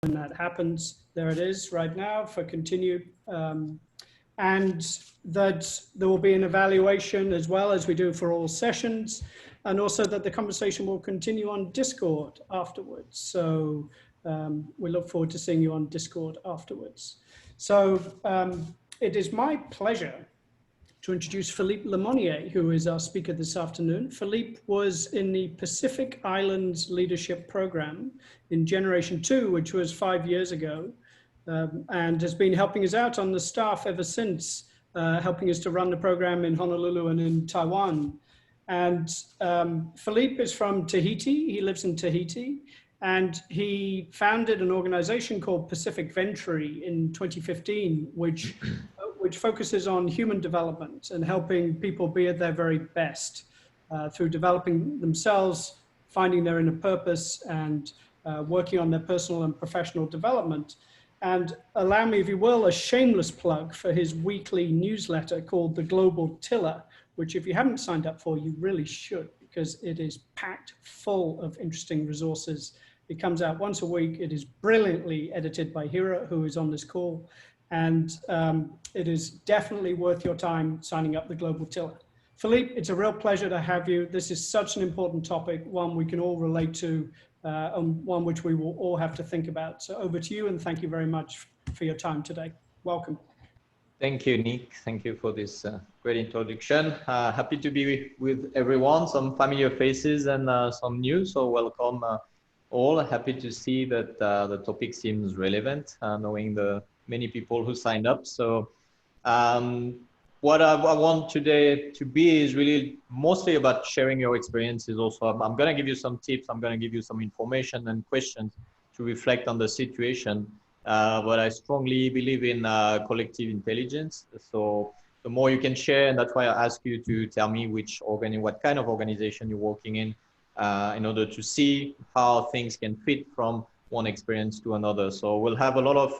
when that happens. There it is right now for continued. And that there will be an evaluation as well as we do for all sessions, and also that the conversation will continue on Discord afterwards. So we look forward to seeing you on Discord afterwards. So it is my pleasure to introduce Philippe Lemonnier, who is our speaker this afternoon. Philippe was in the Pacific Islands Leadership Program in Generation 2, which was 5 years ago, and has been helping us out on the staff ever since, helping us to run the program in Honolulu and in Taiwan. And Philippe is from Tahiti. He lives in Tahiti, and he founded an organization called Pacific Venturi in 2015, which focuses on human development and helping people be at their very best through developing themselves, finding their inner purpose, and working on their personal and professional development. And allow me, if you will, a shameless plug for his weekly newsletter called The Global Tiller, which if you haven't signed up for, you really should, because it is packed full of interesting resources. It comes out once a week. It is brilliantly edited by Hira, who is on this call. And it is definitely worth your time signing up The Global Tiller. Philippe, it's a real pleasure to have you. This is such an important topic, one we can all relate to, and one which we will all have to think about. So over to you, and thank you very much for your time today. Welcome. Thank you, Nick. Thank you for this great introduction. Happy to be with everyone, some familiar faces and some new, so welcome all. Happy to see that the topic seems relevant, knowing the many people who signed up. So what I want today to be is really mostly about sharing your experiences. Also, I'm going to give you some tips. I'm going to give you some information and questions to reflect on the situation. But I strongly believe in collective intelligence. So the more you can share, and that's why I ask you to tell me what kind of organization you're working in order to see how things can fit from one experience to another. So we'll have a lot of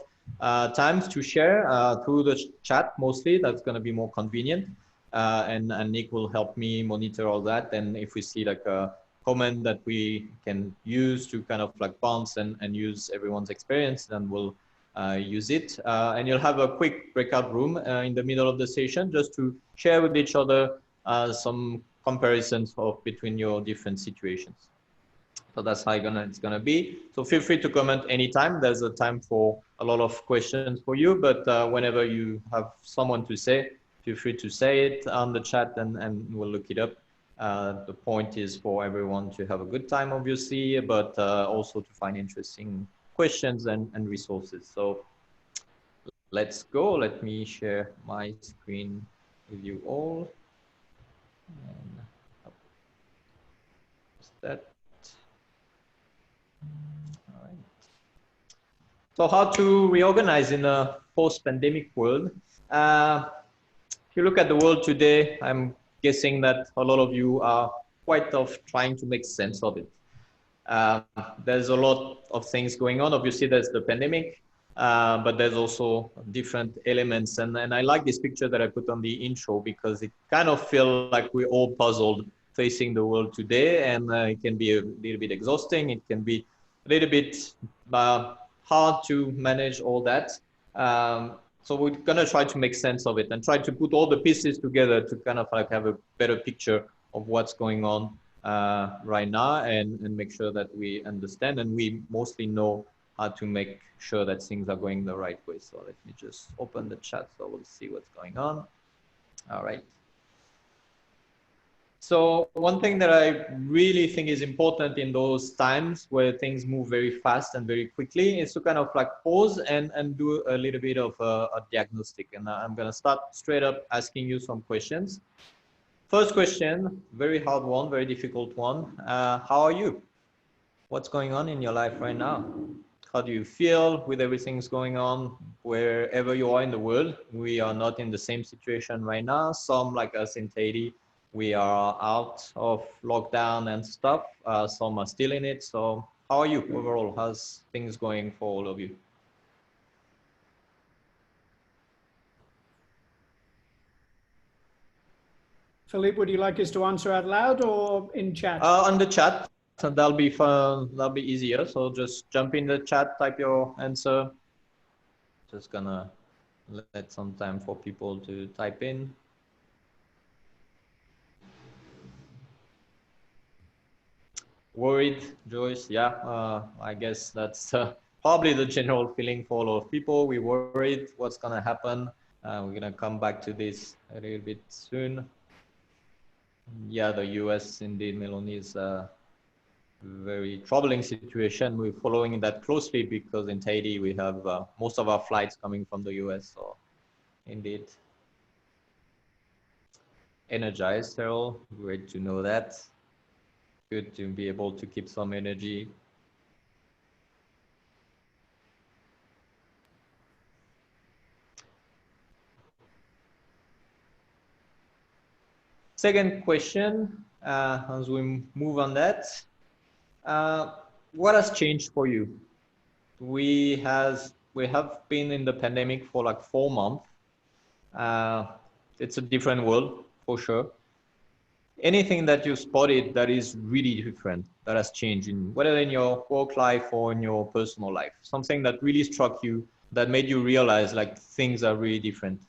times to share through the chat mostly. That's going to be more convenient, and Nick will help me monitor all that. And if we see like a comment that we can use to kind of like bounce and use everyone's experience, then we'll use it. And you'll have a quick breakout room in the middle of the session just to share with each other some comparisons between your different situations. So that's how it's gonna be. So feel free to comment anytime. There's a time for a lot of questions for you, but whenever you have someone to say, feel free to say it on the chat and we'll look it up. The point is for everyone to have a good time, obviously, but also to find interesting questions and resources. So let's go. Let me share my screen with you all. And that. All right. So how to reorganize in a post-pandemic world? If you look at the world today, I'm guessing that a lot of you are quite trying to make sense of it. There's a lot of things going on. Obviously, there's the pandemic, but there's also different elements. And I like this picture that I put on the intro because it kind of feels like we're all puzzled facing the world today. And it can be a little bit exhausting. It can be a little bit hard to manage all that. So we're going to try to make sense of it and try to put all the pieces together to kind of like have a better picture of what's going on right now and make sure that we understand and we mostly know how to make sure that things are going the right way. So let me just open the chat so we'll see what's going on. All right. So one thing that I really think is important in those times where things move very fast and very quickly is to kind of like pause and do a little bit of a diagnostic. And I'm going to start straight up asking you some questions. First question, very hard one, very difficult one. How are you? What's going on in your life right now? How do you feel with everything's going on wherever you are in the world? We are not in the same situation right now. Some like us in Tahiti, we are out of lockdown and stuff. Some are still in it. So how are you overall? How's things going for all of you? Philippe, would you like us to answer out loud or in chat? On the chat. that'll be fun. That'll be easier. So just jump in the chat, type your answer. Just gonna let some time for people to type in. Worried, Joyce? Yeah, I guess that's probably the general feeling for a lot of people. We're worried what's gonna happen. We're gonna come back to this a little bit soon. Yeah, the US indeed, Melanie, is a very troubling situation. We're following that closely because in Tahiti we have most of our flights coming from the US. So indeed, energized, Carol. Great to know that. Good to be able to keep some energy. Second question, as we move on that, what has changed for you? We have been in the pandemic for like 4 months. It's a different world for sure. Anything that you spotted that is really different, that has changed in whether in your work life or in your personal life, something that really struck you, that made you realize like things are really different?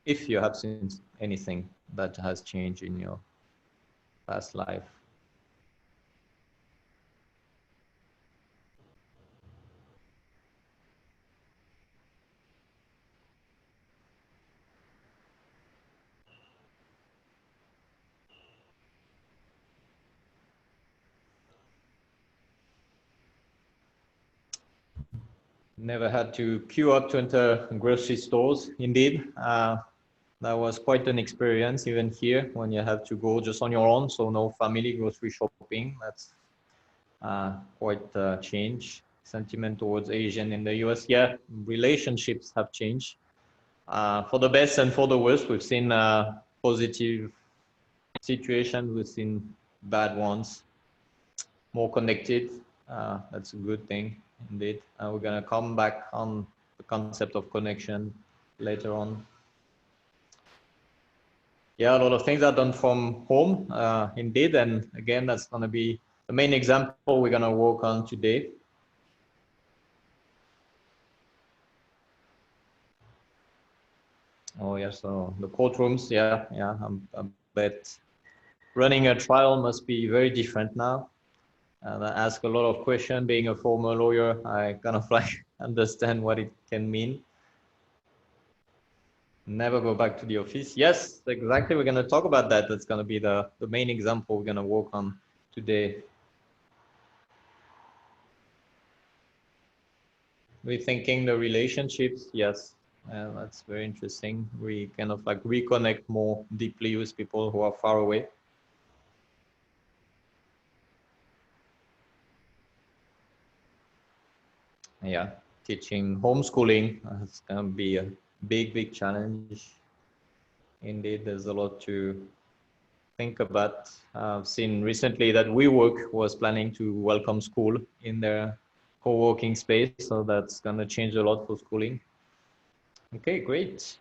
If you have seen anything that has changed in your past life. Never had to queue up to enter grocery stores. Indeed, that was quite an experience even here when you have to go just on your own. So no family grocery shopping. That's quite a change. Sentiment towards Asian in the US. Yeah, relationships have changed for the best and for the worst. We've seen positive situations. We've seen bad ones. More connected. That's a good thing. Indeed, we're gonna come back on the concept of connection later on. Yeah, a lot of things are done from home, indeed, and again, that's gonna be the main example we're gonna work on today. Oh yeah, so the courtrooms, yeah, I bet running a trial must be very different now. And I ask a lot of questions. Being a former lawyer, I kind of like understand what it can mean. Never go back to the office. Yes, exactly. We're going to talk about that. That's going to be the main example we're going to work on today. Rethinking the relationships. Yes, that's very interesting. We kind of like reconnect more deeply with people who are far away. Yeah, teaching homeschooling is going to be a big challenge. Indeed, there's a lot to think about. I've seen recently that WeWork was planning to welcome school in their co-working space, so that's going to change a lot for schooling. Okay, great.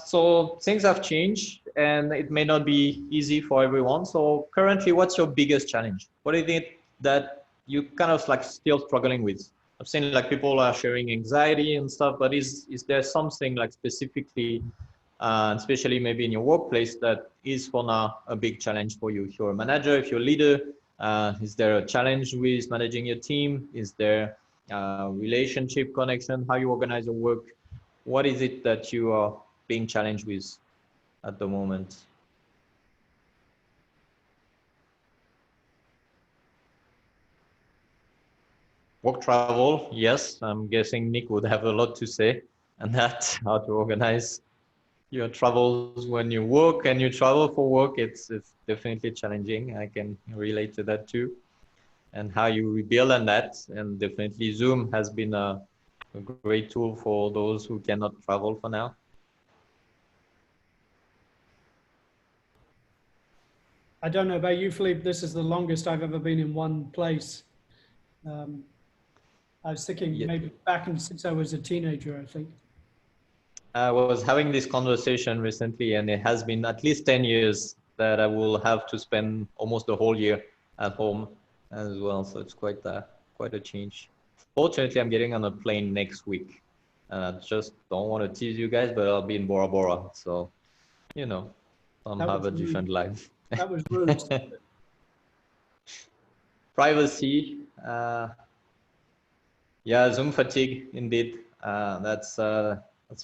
So things have changed and it may not be easy for everyone. So currently, what's your biggest challenge? What is it that you kind of like still struggling with? I've seen like people are sharing anxiety and stuff, but is there something like specifically, especially maybe in your workplace, that is for now a big challenge for you? If you're a manager, if you're a leader, is there a challenge with managing your team? Is there relationship connection, how you organize your work? What is it that you are being challenged with at the moment? Work travel, yes, I'm guessing Nick would have a lot to say on that, how to organize your travels when you work and you travel for work. It's definitely challenging. I can relate to that too. And how you rebuild on that. And definitely Zoom has been a great tool for those who cannot travel for now. I don't know about you, Philippe. This is the longest I've ever been in one place. I was thinking Yeah. maybe back since I was a teenager, I think. I was having this conversation recently, and it has been at least 10 years that I will have to spend almost the whole year at home as well. So it's quite a change. Fortunately, I'm getting on a plane next week. I just don't want to tease you guys, but I'll be in Bora Bora. So, you know, some That have was a rude. different life. That was rude. Privacy. Yeah, Zoom fatigue, indeed. That's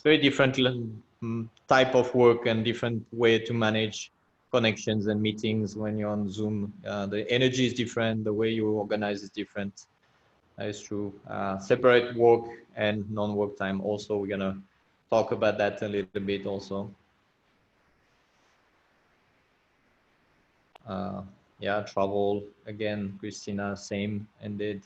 very different type of work and different way to manage connections and meetings when you're on Zoom. The energy is different. The way you organize is different. That is true. Separate work and non-work time. Also, we're gonna talk about that a little bit also. Yeah, travel again, Christina, same indeed.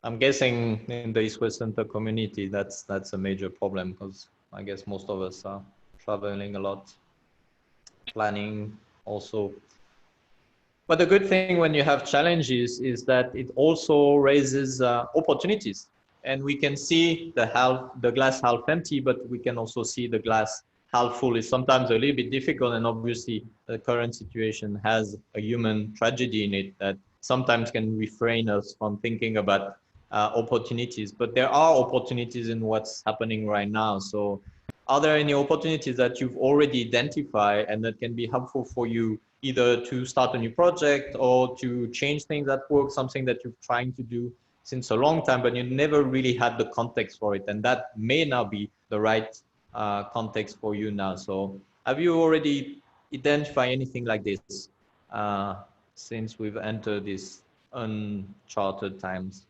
I'm guessing in the East West Center community, that's a major problem because I guess most of us are traveling a lot, planning also. But the good thing when you have challenges is that it also raises opportunities, and we can see the glass half empty, but we can also see the glass half full. Is sometimes a little bit difficult, and obviously the current situation has a human tragedy in it that sometimes can refrain us from thinking about opportunities. But there are opportunities in what's happening right now. So, are there any opportunities that you've already identified and that can be helpful for you, either to start a new project or to change things at work, something that you're trying to do since a long time, but you never really had the context for it, and that may now be the right context for you now. So have you already identified anything like this uh, since we've entered these uncharted times?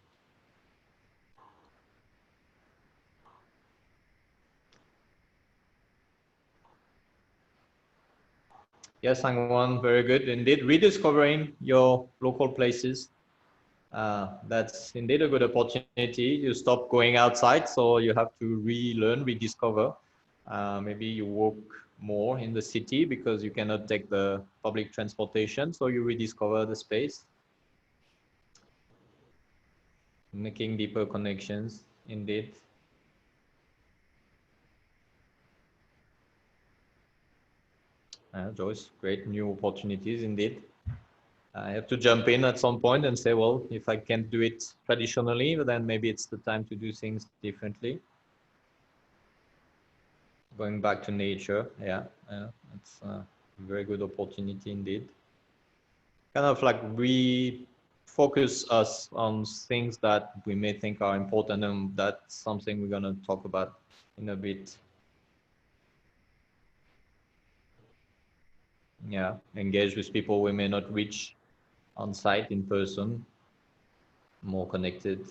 Yes, Sangwon, very good indeed. Rediscovering your local places. That's indeed a good opportunity. You stop going outside, so you have to relearn, rediscover. Maybe you walk more in the city because you cannot take the public transportation, so you rediscover the space, making deeper connections, indeed. Joyce, great new opportunities, indeed. I have to jump in at some point and say, well, if I can't do it traditionally, then maybe it's the time to do things differently. Going back to nature, yeah, it's a very good opportunity indeed. Kind of like refocus us on things that we may think are important, and that's something we're gonna talk about in a bit. Yeah, engage with people we may not reach on site in person, more connected.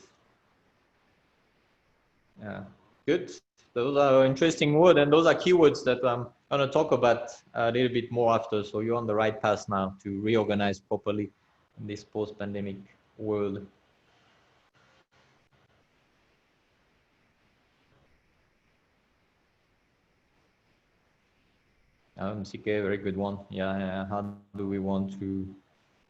Yeah, good. Those are interesting words, and those are keywords that I'm going to talk about a little bit more after. So you're on the right path now to reorganize properly in this post-pandemic world. CK, very good one. Yeah, how do we want to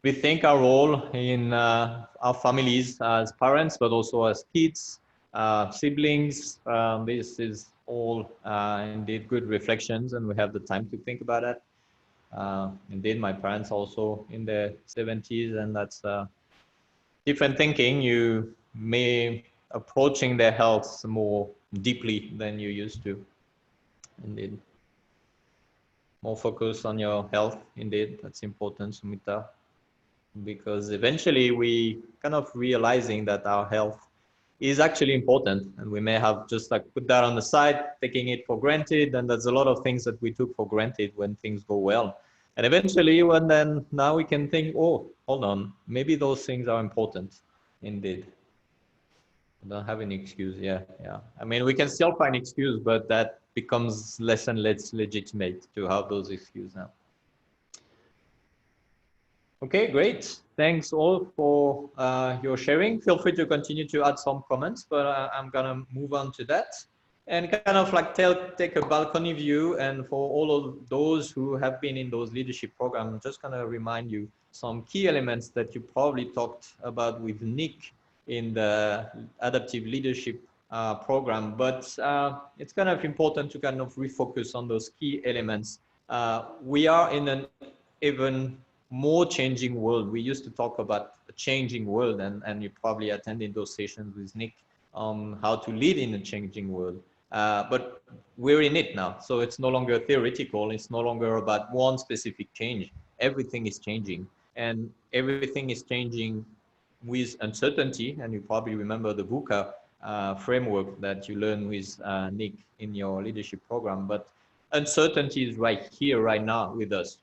rethink our role in our families as parents, but also as kids, siblings? This is all indeed good reflections, and we have the time to think about that. Indeed, my parents also in their 70s, and that's different thinking. You may approaching their health more deeply than you used to. Indeed, more focus on your health. Indeed, that's important, Sumita, because eventually we kind of realizing that our health is actually important, and we may have just like put that on the side, taking it for granted, and there's a lot of things that we took for granted when things go well, and eventually when then now we can think, oh, hold on, maybe those things are important indeed. We don't have any excuse. Yeah, I mean, we can still find excuse, but that becomes less and less legitimate to have those excuses now. Okay, great. Thanks all for your sharing. Feel free to continue to add some comments, but I'm gonna move on to that and kind of like take a balcony view. And for all of those who have been in those leadership programs, I'm just gonna remind you some key elements that you probably talked about with Nick in the adaptive leadership program, but it's kind of important to kind of refocus on those key elements. We are in an even more changing world. We used to talk about a changing world, and you probably attended those sessions with Nick on how to lead in a changing world. But we're in it now, so it's no longer theoretical. It's no longer about one specific change. Everything is changing, and everything is changing with uncertainty. And you probably remember the VUCA framework that you learned with Nick in your leadership program. But uncertainty is right here, right now with us.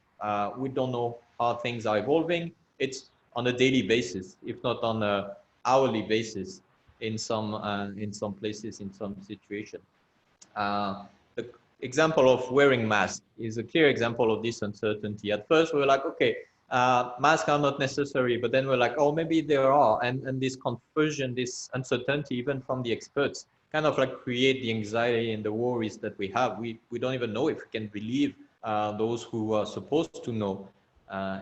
We don't know how things are evolving. It's on a daily basis, if not on a hourly basis in some places, in some situations. The example of wearing masks is a clear example of this uncertainty. At first, we were like, okay, masks are not necessary, but then we're like, oh, maybe there are. And this confusion, this uncertainty, even from the experts, kind of like create the anxiety and the worries that we have. We don't even know if we can believe those who are supposed to know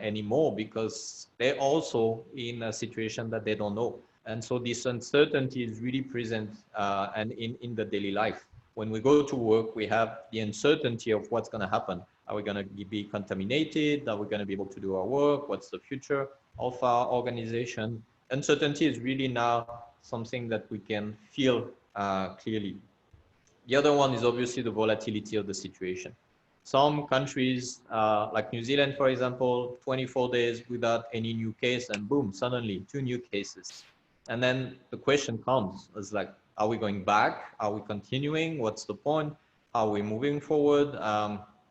anymore, because they're also in a situation that they don't know. And so this uncertainty is really present and in the daily life. When we go to work, we have the uncertainty of what's going to happen. Are we going to be contaminated? Are we going to be able to do our work? What's the future of our organization? Uncertainty is really now something that we can feel clearly. The other one is obviously the volatility of the situation. Some countries, like New Zealand, for example, 24 days without any new case, and boom, suddenly 2 new cases. And then the question comes, is like, are we going back? Are we continuing? What's the point? Are we moving forward?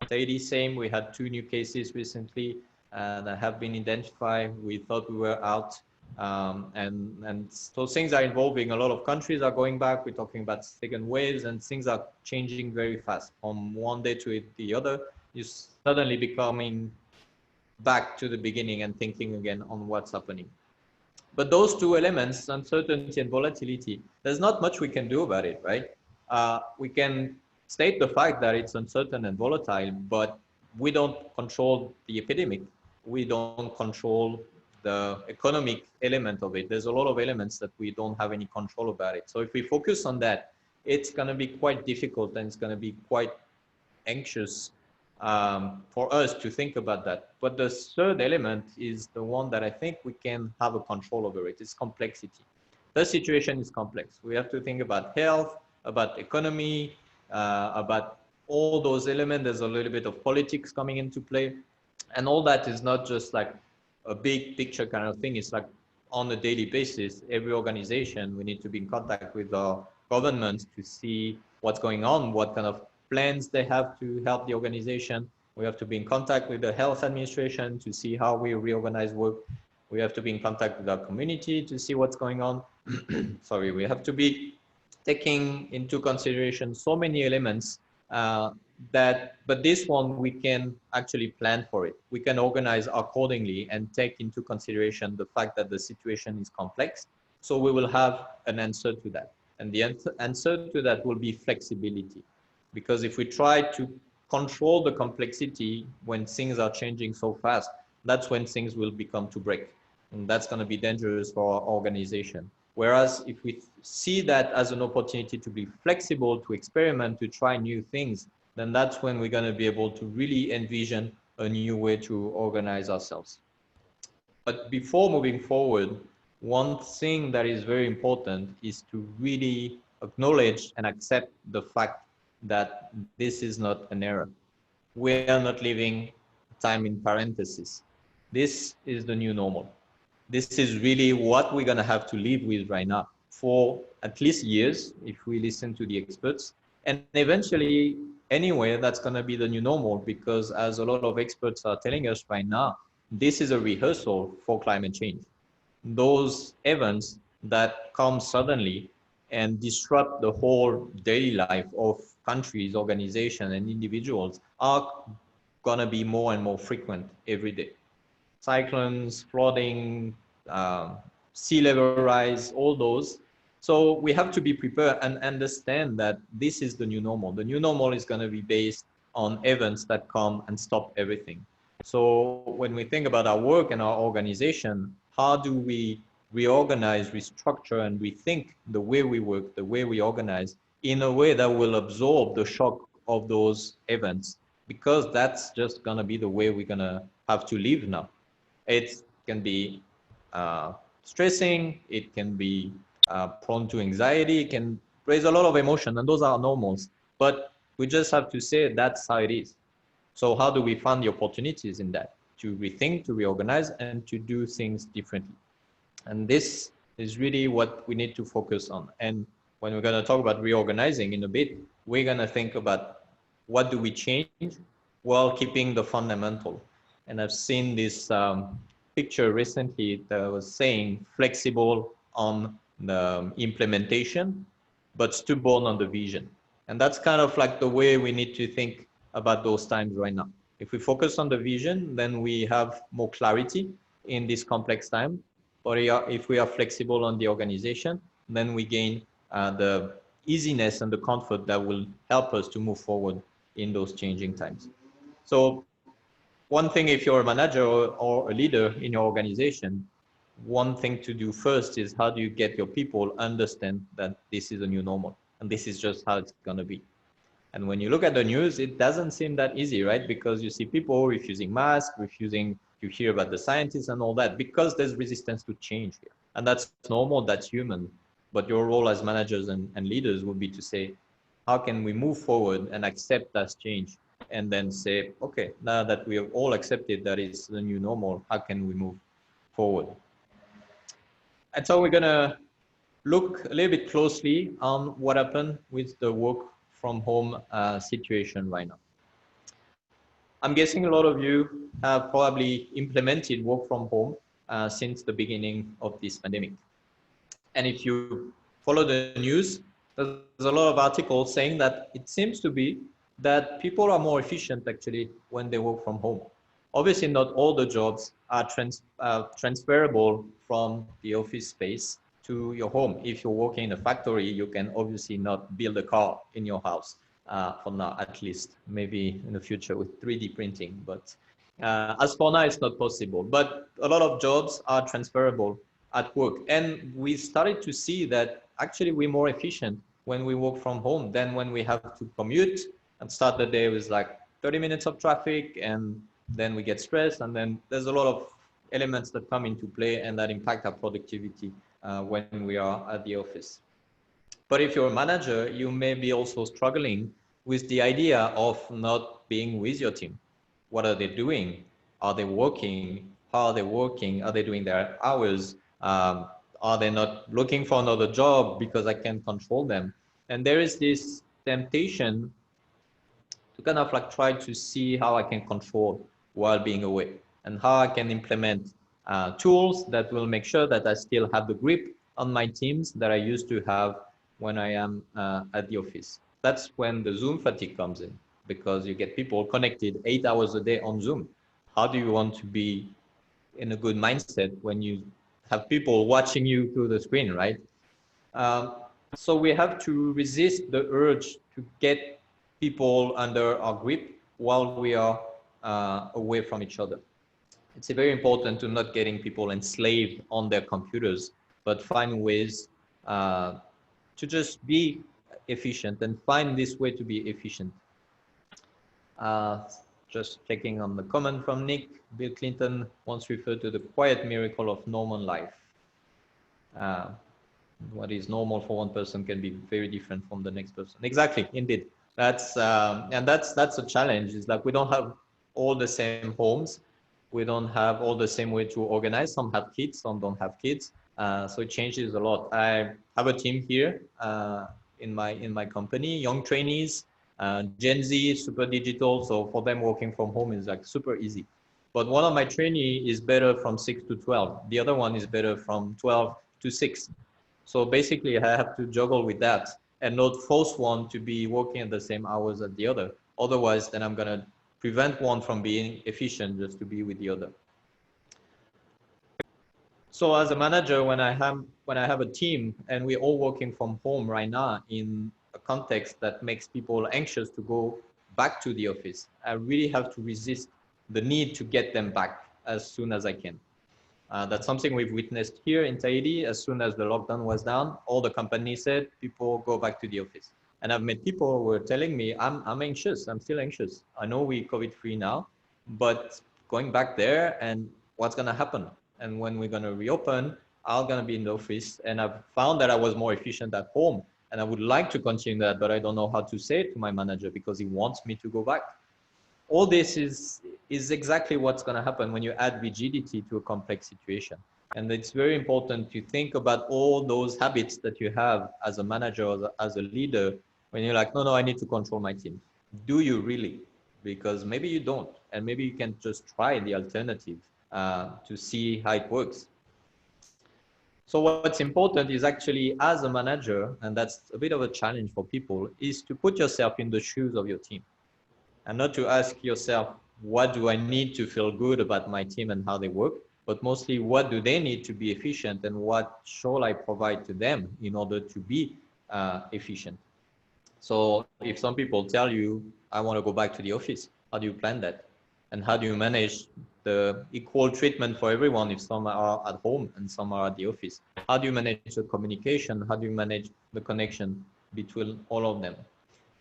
Tahiti, same, we had 2 new cases recently that have been identified. We thought we were out. And so things are evolving. A lot of countries are going back. We're talking about second waves, and things are changing very fast. From one day to the other, you're suddenly becoming back to the beginning and thinking again on what's happening. But those 2 elements, uncertainty and volatility, there's not much we can do about it, right? We can state the fact that it's uncertain and volatile, but we don't control the epidemic. We don't control the economic element of it. There's a lot of elements that we don't have any control about it. So if we focus on that, it's going to be quite difficult, and it's going to be quite anxious for us to think about that. But the third element is the one that I think we can have a control over it. It's complexity. The situation is complex. We have to think about health, about economy, about all those elements. There's a little bit of politics coming into play. And all that is not just like a big picture kind of thing. It's like on a daily basis, every organization, we need to be in contact with our governments to see what's going on, what kind of plans they have to help the organization. We have to be in contact with the health administration to see how we reorganize work. We have to be in contact with our community to see what's going on. Sorry, we have to be taking into consideration so many elements but this one, we can actually plan for it. We can organize accordingly and take into consideration the fact that the situation is complex. So we will have an answer to that. And the answer to that will be flexibility. Because if we try to control the complexity when things are changing so fast, that's when things will become to break. And that's going to be dangerous for our organization. Whereas if we see that as an opportunity to be flexible, to experiment, to try new things, then that's when we're going to be able to really envision a new way to organize ourselves. But before moving forward, one thing that is very important is to really acknowledge and accept the fact that this is not an error. We are not living time in parentheses. This is the new normal. This is really what we're going to have to live with right now for at least years, if we listen to the experts. And eventually, anyway, that's going to be the new normal, because as a lot of experts are telling us right now, this is a rehearsal for climate change. Those events that come suddenly and disrupt the whole daily life of countries, organizations, and individuals are going to be more and more frequent every day. Cyclones, flooding, sea level rise, all those. So we have to be prepared and understand that this is the new normal. The new normal is going to be based on events that come and stop everything. So when we think about our work and our organization, how do we reorganize, restructure, and rethink the way we work, the way we organize, in a way that will absorb the shock of those events, because that's just going to be the way we're going to have to live now. It can be stressing, it can be prone to anxiety, it can raise a lot of emotion, and those are normals. But we just have to say that's how it is. So how do we find the opportunities in that? To rethink, to reorganize, and to do things differently. And this is really what we need to focus on. And when we're going to talk about reorganizing in a bit, we're going to think about what do we change while keeping the fundamental. And I've seen this picture recently that was saying flexible on the implementation, but stubborn on the vision. And that's kind of like the way we need to think about those times right now. If we focus on the vision, then we have more clarity in this complex time. But if we are flexible on the organization, then we gain the easiness and the comfort that will help us to move forward in those changing times. So one thing, if you're a manager or a leader in your organization, one thing to do first is how do you get your people understand that this is a new normal and this is just how it's going to be. And when you look at the news, it doesn't seem that easy, right? Because you see people refusing masks, you hear about the scientists and all that, because there's resistance to change here. And that's normal, that's human. But your role as managers and leaders would be to say, how can we move forward and accept that change? And then say, okay, now that we have all accepted that it's the new normal, how can we move forward? And so we're gonna look a little bit closely on what happened with the work from home situation right now. I'm guessing a lot of you have probably implemented work from home since the beginning of this pandemic. And if you follow the news, there's a lot of articles saying that it seems to be that people are more efficient actually when they work from home. Obviously, not all the jobs are transferable from the office space to your home. If you're working in a factory, you can obviously not build a car in your house for now, at least. Maybe in the future with 3D printing, but as for now, it's not possible. But a lot of jobs are transferable at work. And we started to see that actually we're more efficient when we work from home than when we have to commute and start the day with like 30 minutes of traffic, and then we get stressed, and then there's a lot of elements that come into play and that impact our productivity when we are at the office. But if you're a manager, you may be also struggling with the idea of not being with your team. What are they doing? Are they working? How are they working? Are they doing their hours? Are they not looking for another job because I can't control them? And there is this temptation to kind of like try to see how I can control while being away, and how I can implement tools that will make sure that I still have the grip on my teams that I used to have when I am at the office. That's when the Zoom fatigue comes in, because you get people connected 8 hours a day on Zoom. How do you want to be in a good mindset when you have people watching you through the screen, right? So we have to resist the urge to get people under our grip while we are away from each other. It's very important to not getting people enslaved on their computers, but find ways to just be efficient and find this way to be efficient. Just checking on the comment from Nick. Bill Clinton once referred to the quiet miracle of normal life. What is normal for one person can be very different from the next person. Exactly, indeed. That's a challenge. It's like we don't have all the same homes. We don't have all the same way to organize. Some have kids, some don't have kids. So it changes a lot. I have a team here in my company, young trainees, Gen Z, super digital. So for them, working from home is like super easy. But one of my trainees is better from 6 to 12. The other one is better from 12 to 6. So basically, I have to juggle with that and not force one to be working at the same hours as the other. Otherwise, then I'm going to prevent one from being efficient just to be with the other. So as a manager, when I have a team and we're all working from home right now in a context that makes people anxious to go back to the office, I really have to resist the need to get them back as soon as I can. That's something we've witnessed here in Tahiti. As soon as the lockdown was down, all the companies said, people go back to the office. And I've met people who were telling me, I'm anxious, I'm still anxious. I know we're COVID-free now, but going back there and what's gonna happen? And when we're gonna reopen, I'm gonna be in the office. And I've found that I was more efficient at home. And I would like to continue that, but I don't know how to say it to my manager because he wants me to go back. All this is exactly what's going to happen when you add rigidity to a complex situation. And it's very important to think about all those habits that you have as a manager or as a leader when you're like, no, I need to control my team. Do you really? Because maybe you don't. And maybe you can just try the alternative to see how it works. So what's important is actually as a manager, and that's a bit of a challenge for people, is to put yourself in the shoes of your team. And not to ask yourself, what do I need to feel good about my team and how they work, but mostly what do they need to be efficient and what shall I provide to them in order to be efficient. So if some people tell you, I want to go back to the office, how do you plan that? And how do you manage the equal treatment for everyone if some are at home and some are at the office? How do you manage the communication? How do you manage the connection between all of them?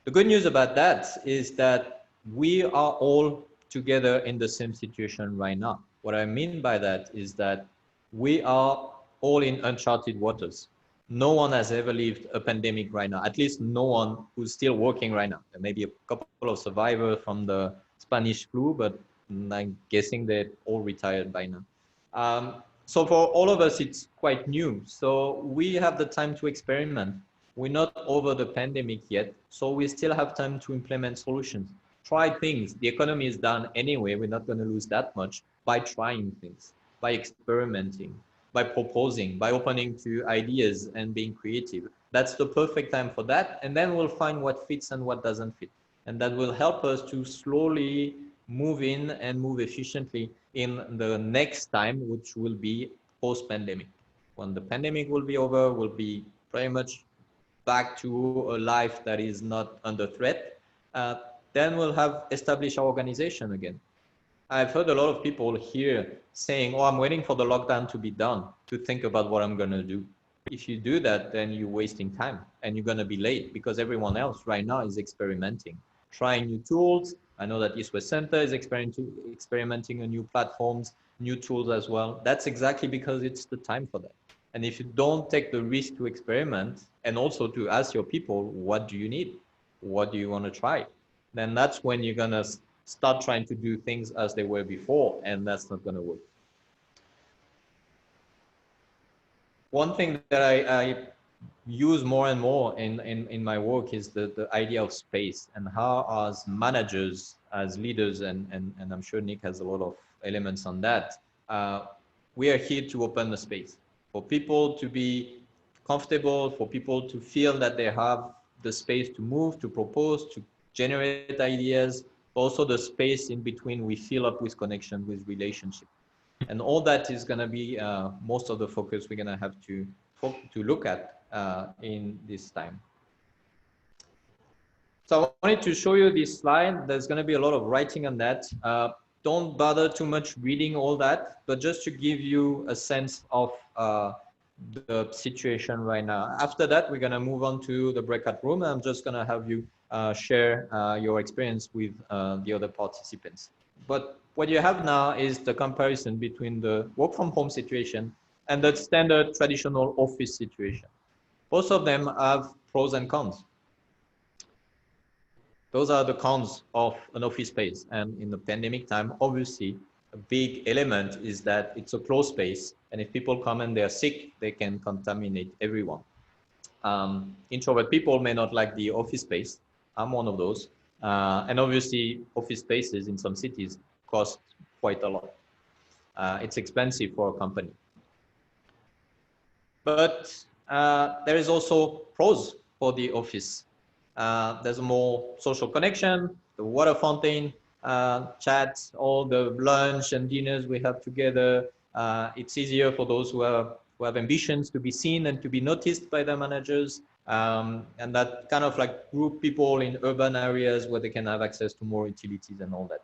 The good news about that is that we are all together in the same situation right now. What I mean by that is that we are all in uncharted waters. No one has ever lived a pandemic right now, at least no one who's still working right now. There may be a couple of survivors from the Spanish flu, but I'm guessing they're all retired by now. So for all of us, it's quite new. So we have the time to experiment. We're not over the pandemic yet, so we still have time to implement solutions. Try things. The economy is down anyway. We're not going to lose that much by trying things, by experimenting, by proposing, by opening to ideas and being creative. That's the perfect time for that. And then we'll find what fits and what doesn't fit. And that will help us to slowly move in and move efficiently in the next time, which will be post-pandemic. When the pandemic will be over, we'll be very much back to a life that is not under threat. Then we'll have established our organization again. I've heard a lot of people here saying, oh, I'm waiting for the lockdown to be done to think about what I'm going to do. If you do that, then you're wasting time and you're going to be late because everyone else right now is experimenting, trying new tools. I know that East West Center is experimenting on new platforms, new tools as well. That's exactly because it's the time for that. And if you don't take the risk to experiment and also to ask your people, what do you need? What do you want to try? Then that's when you're going to start trying to do things as they were before, and that's not going to work. One thing that I use more and more in my work is the idea of space and how as managers, as leaders, and I'm sure Nick has a lot of elements on that, we are here to open the space for people to be comfortable, for people to feel that they have the space to move, to propose, to generate ideas, also the space in between we fill up with connection, with relationship. And all that is going to be most of the focus we're going to have to look at in this time. So I wanted to show you this slide. There's going to be a lot of writing on that. Don't bother too much reading all that, but just to give you a sense of the situation right now. After that, we're going to move on to the breakout room. I'm just going to have you share your experience with the other participants. But what you have now is the comparison between the work from home situation and the standard traditional office situation. Both of them have pros and cons. Those are the cons of an office space. And in the pandemic time, obviously, a big element is that it's a closed space. And if people come and they're sick, they can contaminate everyone. Introvert people may not like the office space. I'm one of those. And obviously, office spaces in some cities cost quite a lot. It's expensive for a company. But there is also pros for the office. There's more social connection, the water fountain, chats, all the lunch and dinners we have together. It's easier for those who have ambitions to be seen and to be noticed by their managers. And that kind of like group people in urban areas where they can have access to more utilities and all that.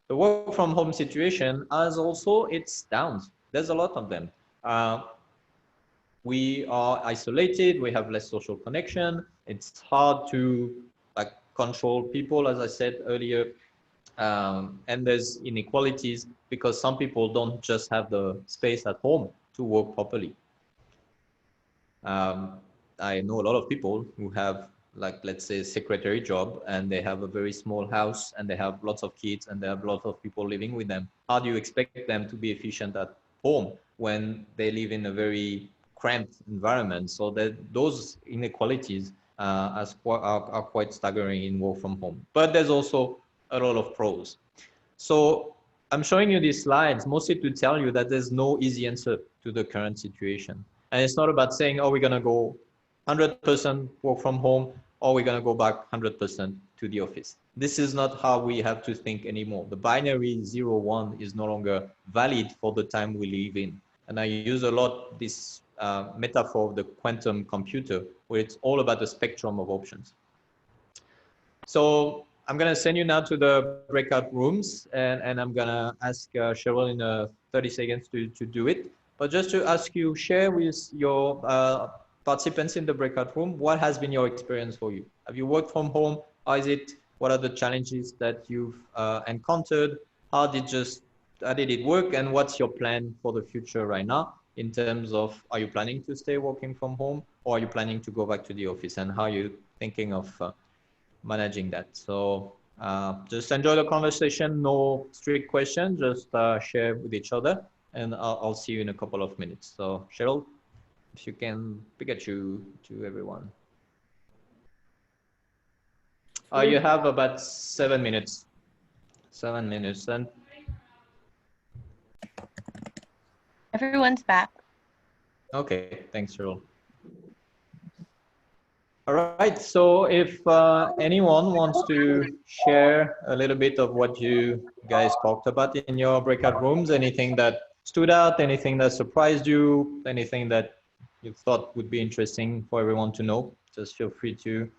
The work from home situation has also its downs. There's a lot of them. We are isolated, we have less social connection. It's hard to like control people, as I said earlier. And there's inequalities because some people don't just have the space at home to work properly. I know a lot of people who have, like, let's say, a secretary job, and they have a very small house, and they have lots of kids, and they have lots of people living with them. How do you expect them to be efficient at home when they live in a very cramped environment? So that those inequalities are quite staggering in work from home. But there's also a lot of pros. So I'm showing you these slides mostly to tell you that there's no easy answer to the current situation. And it's not about saying, oh, we're going to go 100% work from home, or we're going to go back 100% to the office. This is not how we have to think anymore. The binary 0-1 is no longer valid for the time we live in. And I use a lot this metaphor of the quantum computer, where it's all about the spectrum of options. So I'm going to send you now to the breakout rooms, and I'm going to ask Cheryl in 30 seconds to do it. But just to ask you, share with your participants in the breakout room, what has been your experience for you? Have you worked from home? How is it? What are the challenges that you've encountered? How did it work? And what's your plan for the future right now in terms of, are you planning to stay working from home, or are you planning to go back to the office? And how are you thinking of managing that? So just enjoy the conversation, no strict questions, just share with each other, and I'll see you in a couple of minutes. So Cheryl, if you can, Pikachu to everyone. You have about 7 minutes. 7 minutes. And everyone's back. Okay, thanks, Cheryl. All right, so if anyone wants to share a little bit of what you guys talked about in your breakout rooms, anything that stood out, anything that surprised you, anything that you thought would be interesting for everyone to know, just feel free to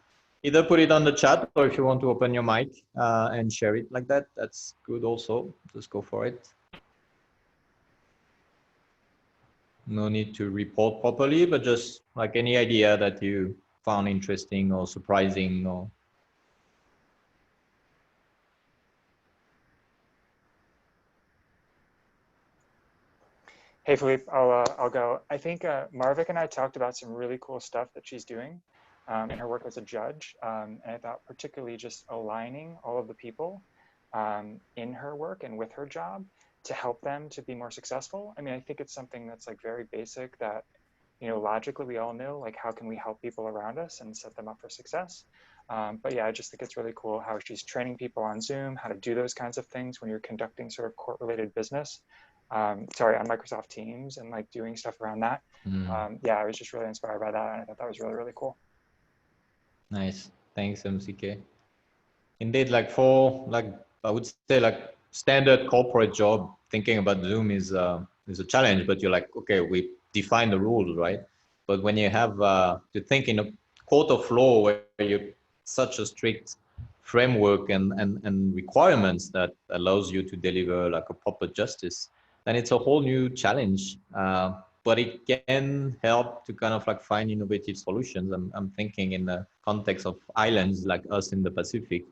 either put it on the chat, or if you want to open your mic and share it like that, that's good also. Just go for it. No need to report properly, but just like any idea that you found interesting or surprising, or Hey, Philippe, I'll go. I think Marvik and I talked about some really cool stuff that she's doing in her work as a judge. And I thought particularly just aligning all of the people in her work and with her job to help them to be more successful. I mean, I think it's something that's like very basic that, you know, logically we all know, like, how can we help people around us and set them up for success? But yeah, I just think it's really cool how she's training people on Zoom, how to do those kinds of things when you're conducting sort of court-related business. On Microsoft Teams, and like doing stuff around that. Yeah, I was just really inspired by that, and I thought that was really, really cool. Nice, thanks, MCK. Indeed, like for I would say like standard corporate job, thinking about Zoom is a challenge. But you're like, okay, we define the rules, right? But when you have to think in a court of law where you such a strict framework and requirements that allows you to deliver like a proper justice, then it's a whole new challenge. But it can help to kind of like find innovative solutions. I'm thinking in the context of islands like us in the Pacific,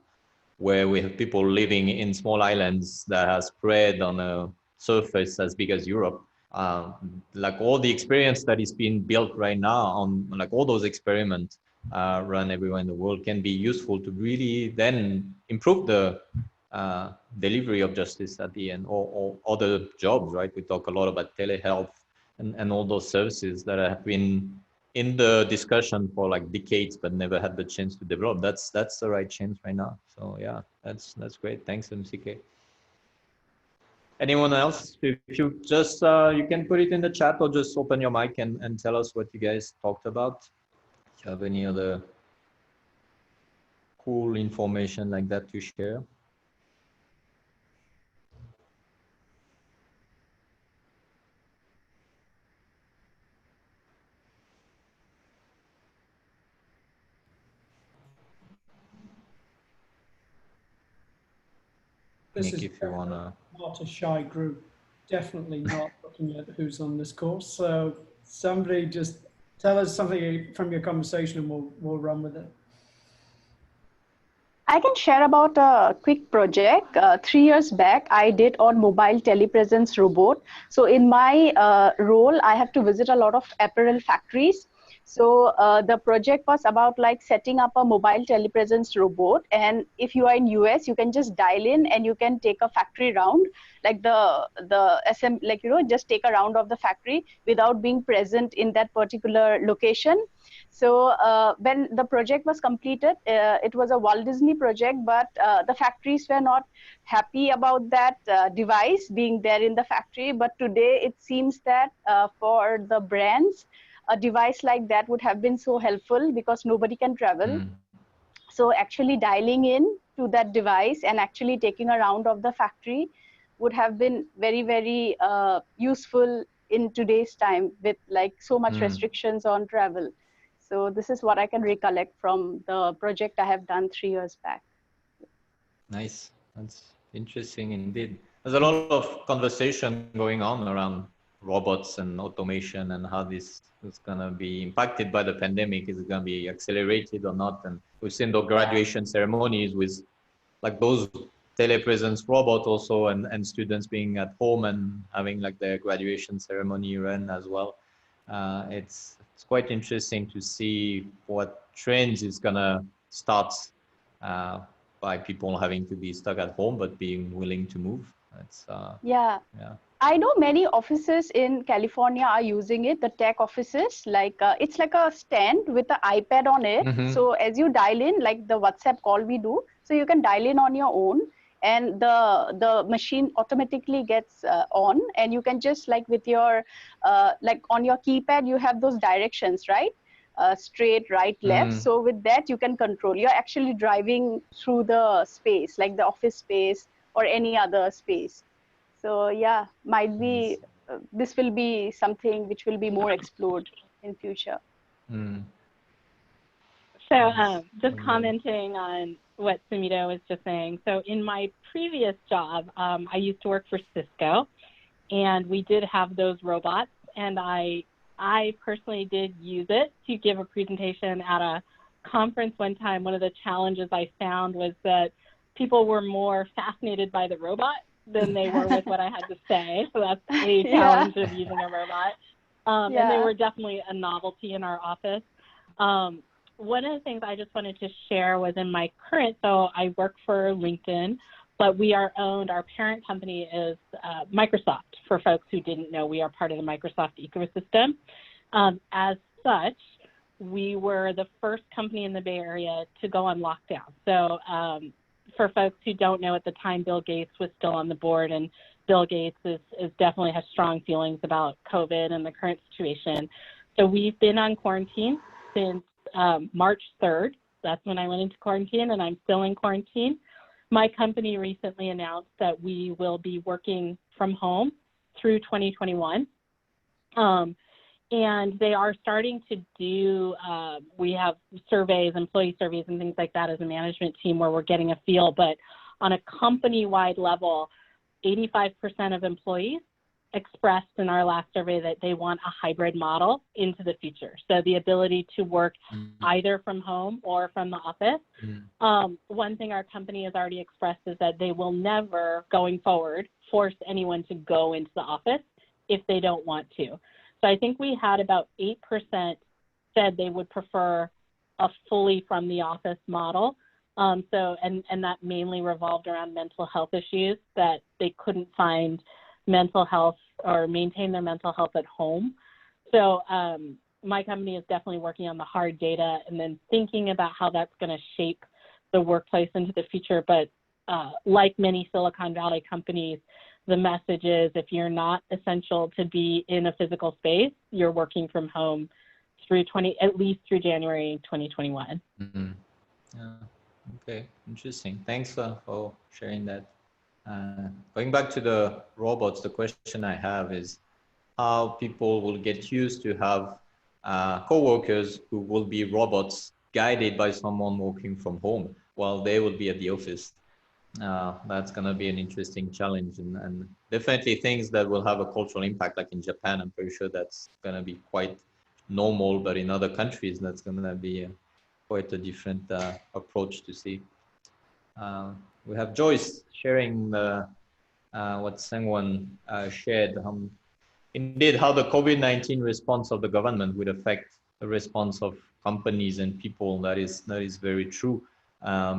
where we have people living in small islands that are spread on a surface as big as Europe. Like all the experience that is being built right now on like all those experiments run everywhere in the world can be useful to really then improve the delivery of justice at the end, or other jobs, right? We talk a lot about telehealth and all those services that have been in the discussion for like decades, but never had the chance to develop. That's the right chance right now. So yeah, that's great. Thanks, MCK. Anyone else? If you just, you can put it in the chat or just open your mic and tell us what you guys talked about. If you have any other cool information like that to share. This Nick, is if you wanna. not a shy group, definitely not. looking at who's on this course. So somebody just tell us something from your conversation and we'll run with it. I can share about a quick project. 3 years back, I did on mobile telepresence robot. So in my role, I have to visit a lot of apparel factories. So the project was about like setting up a mobile telepresence robot. And if you are in US, you can just dial in and you can take a factory round, like just take a round of the factory without being present in that particular location. So when the project was completed, it was a Walt Disney project, but the factories were not happy about that device being there in the factory. But today it seems that for the brands, a device like that would have been so helpful because nobody can travel. So actually dialing in to that device and actually taking a round of the factory would have been very, very useful in today's time with like so much restrictions on travel. So this is what I can recollect from the project I have done 3 years back. Nice. That's interesting indeed. There's a lot of conversation going on around robots and automation and how this is going to be impacted by the pandemic. Is it going to be accelerated or not? And we've seen the graduation ceremonies with like those telepresence robots also and students being at home and having like their graduation ceremony run as well. It's quite interesting to see what trends is going to start by people having to be stuck at home but being willing to move. It's yeah. I know many offices in California are using it, the tech offices, like it's like a stand with an iPad on it. So as you dial in, like the WhatsApp call we do, so you can dial in on your own and the machine automatically gets on, and you can just like with your, like on your keypad, you have those directions, right? Straight, right, left. So with that, you can control. You're actually driving through the space, like the office space or any other space. So yeah, might be, this will be something which will be more explored in future. So just commenting on what Sumito was just saying. So in my previous job, I used to work for Cisco, and we did have those robots, and I personally did use it to give a presentation at a conference one time. One of the challenges I found was that people were more fascinated by the robot than they were with what I had to say. So that's a challenge of using a robot. And they were definitely a novelty in our office. One of the things I just wanted to share was in my current, so I work for LinkedIn, but we are owned, our parent company is Microsoft. For folks who didn't know, we are part of the Microsoft ecosystem. As such, we were the first company in the Bay Area to go on lockdown. So for folks who don't know, at the time, Bill Gates was still on the board, and Bill Gates is definitely has strong feelings about COVID and the current situation. So we've been on quarantine since March 3rd. That's when I went into quarantine, and I'm still in quarantine. My company recently announced that we will be working from home through 2021. And they are starting to do, we have surveys, employee surveys and things like that as a management team where we're getting a feel, but on a company-wide level, 85% of employees expressed in our last survey that they want a hybrid model into the future. So the ability to work either from home or from the office. One thing our company has already expressed is that they will never, going forward, force anyone to go into the office if they don't want to. So I think we had about 8% said they would prefer a fully from the office model. And that mainly revolved around mental health issues, that they couldn't find mental health or maintain their mental health at home. So my company is definitely working on the hard data and then thinking about how that's going to shape the workplace into the future. But like many Silicon Valley companies, the message is if you're not essential to be in a physical space, you're working from home through at least through January 2021. Okay, interesting. Thanks for sharing that. Going back to the robots, the question I have is how people will get used to have co-workers who will be robots guided by someone working from home while they will be at the office. That's going to be an interesting challenge, and definitely things that will have a cultural impact, like in Japan. I'm pretty sure that's going to be quite normal, but in other countries, that's going to be quite a different approach to see. We have Joyce sharing what Sangwon shared. Indeed, how the COVID-19 response of the government would affect the response of companies and people. That is very true.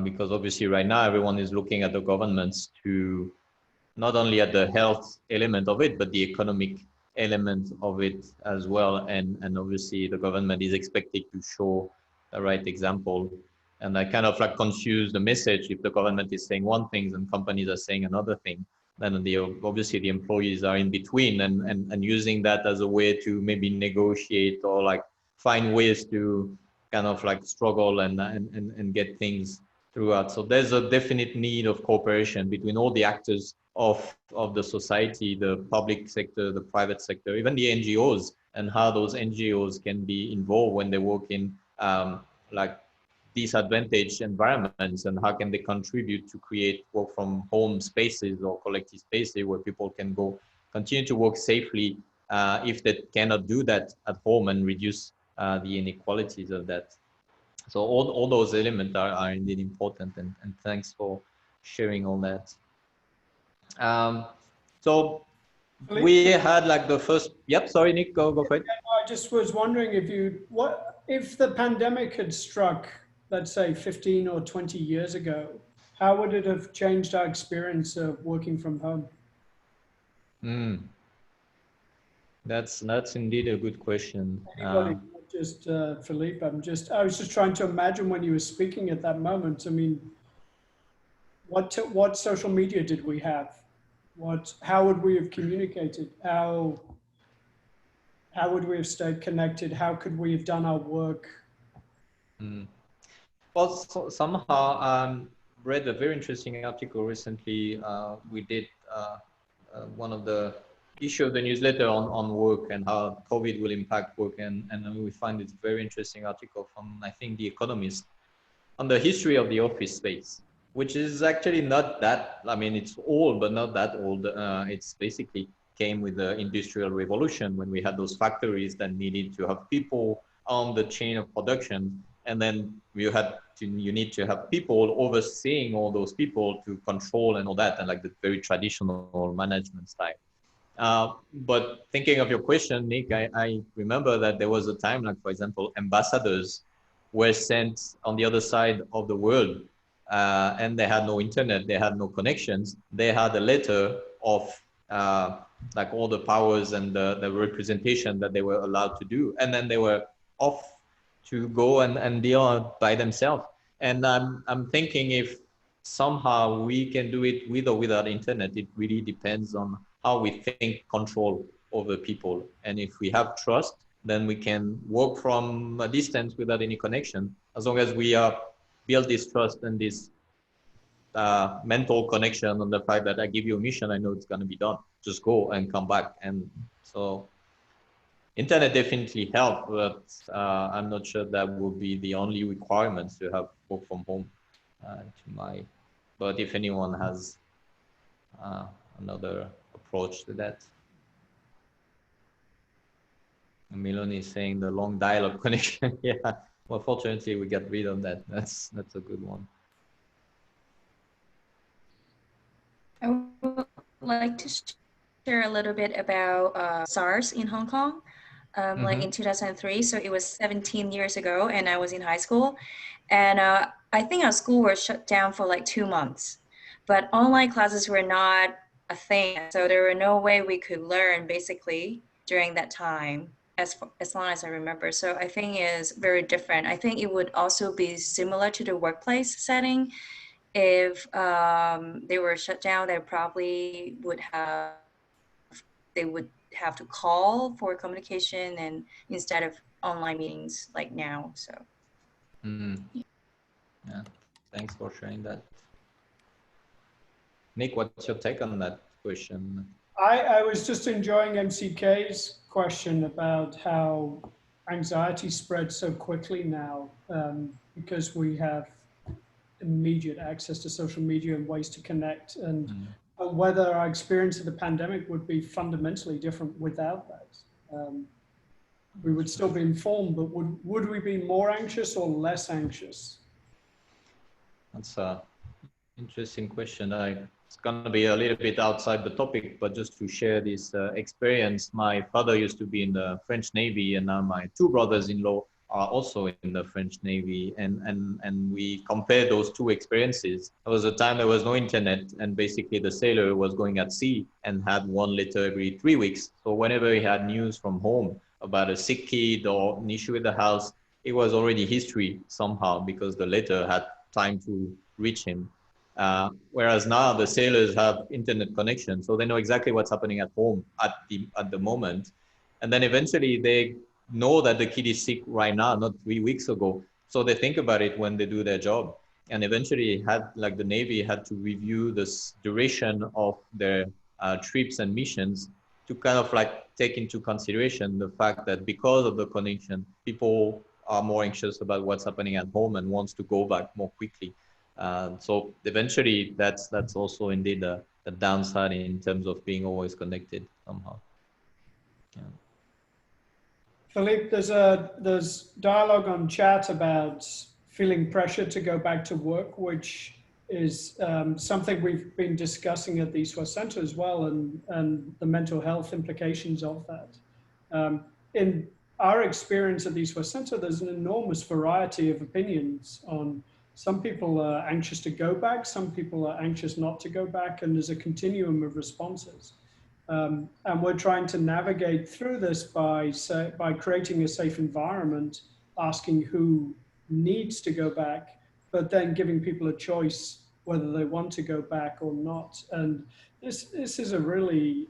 Because obviously right now everyone is looking at the governments to not only at the health element of it, but the economic element of it as well. And obviously the government is expected to show the right example. And I kind of like confuse the message if the government is saying one thing and companies are saying another thing. Then obviously the employees are in between and using that as a way to maybe negotiate or like find ways to kind of like struggle and get things throughout. So there's a definite need of cooperation between all the actors of the society, the public sector, the private sector, even the NGOs, and how those NGOs can be involved when they work in like disadvantaged environments, and how can they contribute to create work from home spaces or collective spaces where people can go continue to work safely if they cannot do that at home, and reduce the inequalities of that. So all those elements are indeed important, and thanks for sharing all that. So we had like the first, yep, sorry, Nick, go for it. I just was wondering if the pandemic had struck, let's say 15 or 20 years ago, how would it have changed our experience of working from home? That's indeed a good question. Anybody, not just Philippe. I was just trying to imagine when you were speaking at that moment. I mean, what social media did we have? How would we have communicated? How would we have stayed connected? How could we have done our work? Well, somehow read a very interesting article recently. We did one of the issue of the newsletter on work and how COVID will impact work, and we find this very interesting article from, I think, The Economist on the history of the office space, which is actually not that, I mean, it's old, but not that old. It's basically came with the Industrial Revolution, when we had those factories that needed to have people on the chain of production, and then you need to have people overseeing all those people to control and all that, and like the very traditional management style. But thinking of your question, Nick, I remember that there was a time, like, for example, ambassadors were sent on the other side of the world, and they had no internet, they had no connections. They had a letter of like all the powers and the representation that they were allowed to do. And then they were off to go and deal by themselves. And I'm thinking if somehow we can do it with or without internet, it really depends on how we think control over people. And if we have trust, then we can work from a distance without any connection, as long as we build this trust and this mental connection on the fact that I give you a mission, I know it's going to be done. Just go and come back. And so internet definitely helped, but I'm not sure that will be the only requirements to have work from home. But if anyone has another approach to that. Melanie is saying the long dial-up connection. Yeah, well, fortunately we got rid of that. That's a good one. I would like to share a little bit about SARS in Hong Kong, like in 2003. So it was 17 years ago, and I was in high school. And I think our school was shut down for like 2 months, but online classes were not a thing. So there were no way we could learn basically during that time, as long as I remember. So I think it's very different. I think it would also be similar to the workplace setting. If they were shut down, they probably would have to call for communication, and instead of online meetings like now. So yeah, thanks for sharing that. Nick, what's your take on that question? I was just enjoying MCK's question about how anxiety spreads so quickly now, because we have immediate access to social media and ways to connect, and whether our experience of the pandemic would be fundamentally different without that. We would still be informed, but would we be more anxious or less anxious? That's an interesting question. It's going to be a little bit outside the topic, but just to share this experience, my father used to be in the French Navy, and now my two brothers-in-law are also in the French Navy, and we compared those two experiences. There was a time there was no internet, and basically the sailor was going at sea and had 1 letter every 3 weeks. So whenever he had news from home about a sick kid or an issue with the house, it was already history somehow because the letter had time to reach him. Whereas now the sailors have internet connection, so they know exactly what's happening at home at the moment. And then eventually they know that the kid is sick right now, not 3 weeks ago. So they think about it when they do their job. And eventually the Navy had to review this duration of their trips and missions to kind of take into consideration the fact that because of the connection, people are more anxious about what's happening at home and wants to go back more quickly. So eventually that's also indeed the downside in terms of being always connected somehow. Yeah. Philippe, there's dialogue on chat about feeling pressure to go back to work, which is something we've been discussing at the East West Center as well, and the mental health implications of that. In our experience at the East West Center, there's an enormous variety of opinions on. Some people are anxious to go back, some people are anxious not to go back, and there's a continuum of responses. And we're trying to navigate through this by creating a safe environment, asking who needs to go back, but then giving people a choice whether they want to go back or not. And this is a really,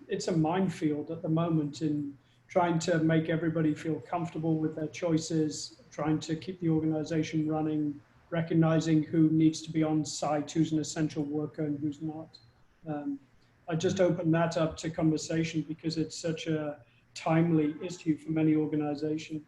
it's a minefield at the moment in trying to make everybody feel comfortable with their choices, trying to keep the organization running, recognizing who needs to be on site, who's an essential worker and who's not. I just opened that up to conversation because it's such a timely issue for many organizations.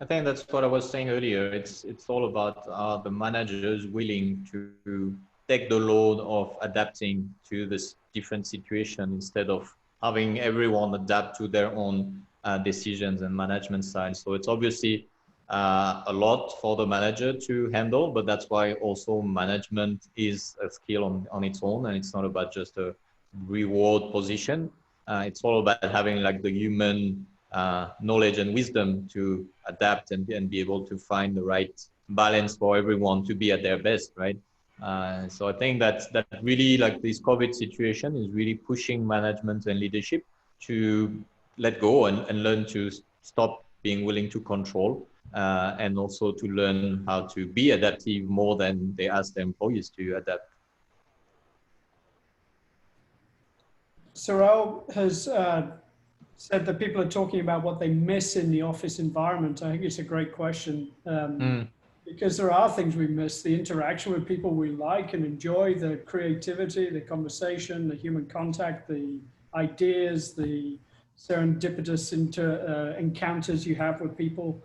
I think that's what I was saying earlier. It's all about the managers willing to take the load of adapting to this different situation instead of having everyone adapt to their own decisions and management style. So it's obviously a lot for the manager to handle, but that's why also management is a skill on its own, and it's not about just a reward position. It's all about having the human knowledge and wisdom to adapt and be able to find the right balance for everyone to be at their best, right? So I think that really this COVID situation is really pushing management and leadership to let go and learn to stop being willing to control, and also to learn how to be adaptive more than they ask their employees to adapt. Sorel has said that people are talking about what they miss in the office environment. I think it's a great question, because there are things we miss: the interaction with people we like and enjoy, the creativity, the conversation, the human contact, the ideas, the serendipitous encounters you have with people,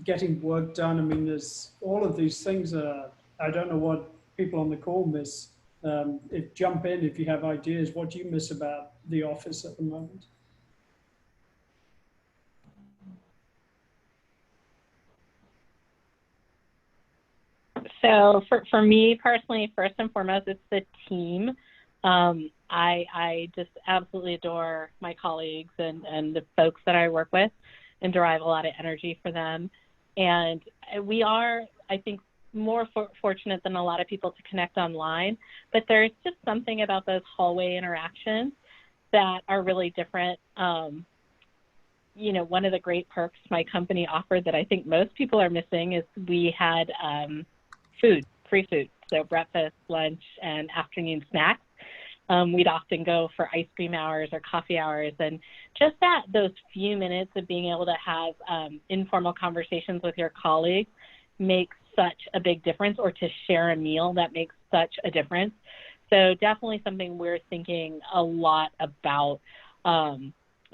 getting work done. I mean, there's all of these things. I don't know what people on the call miss. Jump in if you have ideas. What do you miss about the office at the moment? So for me personally, first and foremost, it's the team. I just absolutely adore my colleagues and the folks that I work with and derive a lot of energy for them. And we are, I think, more fortunate than a lot of people to connect online, but there's just something about those hallway interactions that are really different. You know, one of the great perks my company offered that I think most people are missing is we had free food. So breakfast, lunch, and afternoon snacks. We'd often go for ice cream hours or coffee hours, and just those few minutes of being able to have informal conversations with your colleagues makes such a big difference, or to share a meal that makes such a difference. So definitely something we're thinking a lot about.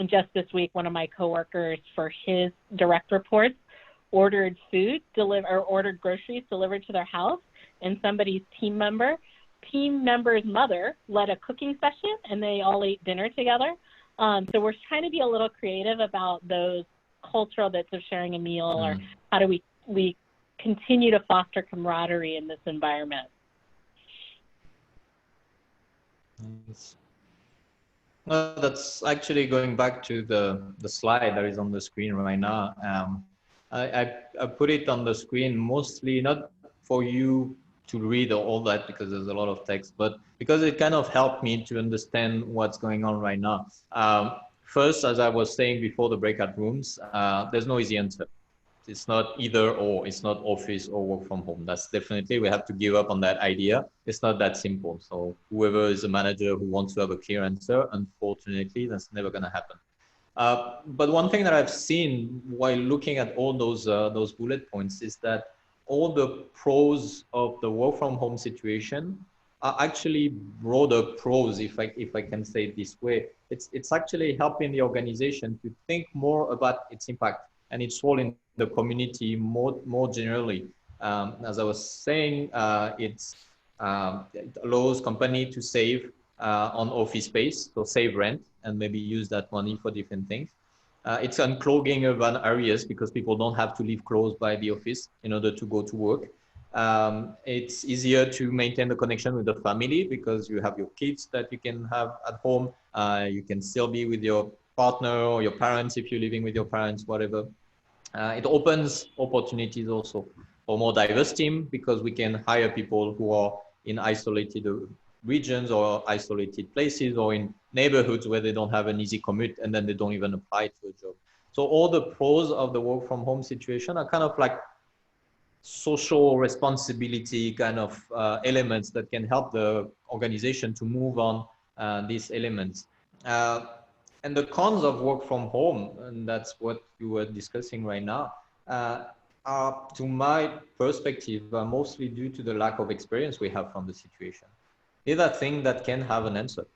Just this week, one of my coworkers for his direct reports ordered food or ordered groceries delivered to their house, and somebody's team member's mother led a cooking session, and they all ate dinner together. So we're trying to be a little creative about those cultural bits of sharing a meal, or how do we continue to foster camaraderie in this environment. Nice. Well, that's actually going back to the slide that is on the screen right now. I put it on the screen mostly not for you to read all that because there's a lot of text, but because it kind of helped me to understand what's going on right now. First, as I was saying before the breakout rooms, there's no easy answer. It's not either or, it's not office or work from home. That's definitely, we have to give up on that idea. It's not that simple. So whoever is a manager who wants to have a clear answer, unfortunately, that's never gonna happen. But one thing that I've seen while looking at all those bullet points is that all the pros of the work from home situation are actually broader pros, if I can say it this way. It's actually helping the organization to think more about its impact and its role in the community more generally. As I was saying, it allows company to save on office space, so save rent and maybe use that money for different things. It's unclogging urban areas because people don't have to live close by the office in order to go to work. It's easier to maintain the connection with the family because you have your kids that you can have at home. You can still be with your partner or your parents if you're living with your parents, whatever. It opens opportunities also for more diverse team because we can hire people who are in isolated regions or isolated places or in neighborhoods where they don't have an easy commute and then they don't even apply to a job. So all the pros of the work from home situation are kind of like social responsibility kind of elements that can help the organization to move on these elements. And the cons of work from home, and that's what you were discussing right now, are, to my perspective, mostly due to the lack of experience we have from the situation. These are things that can have an answer.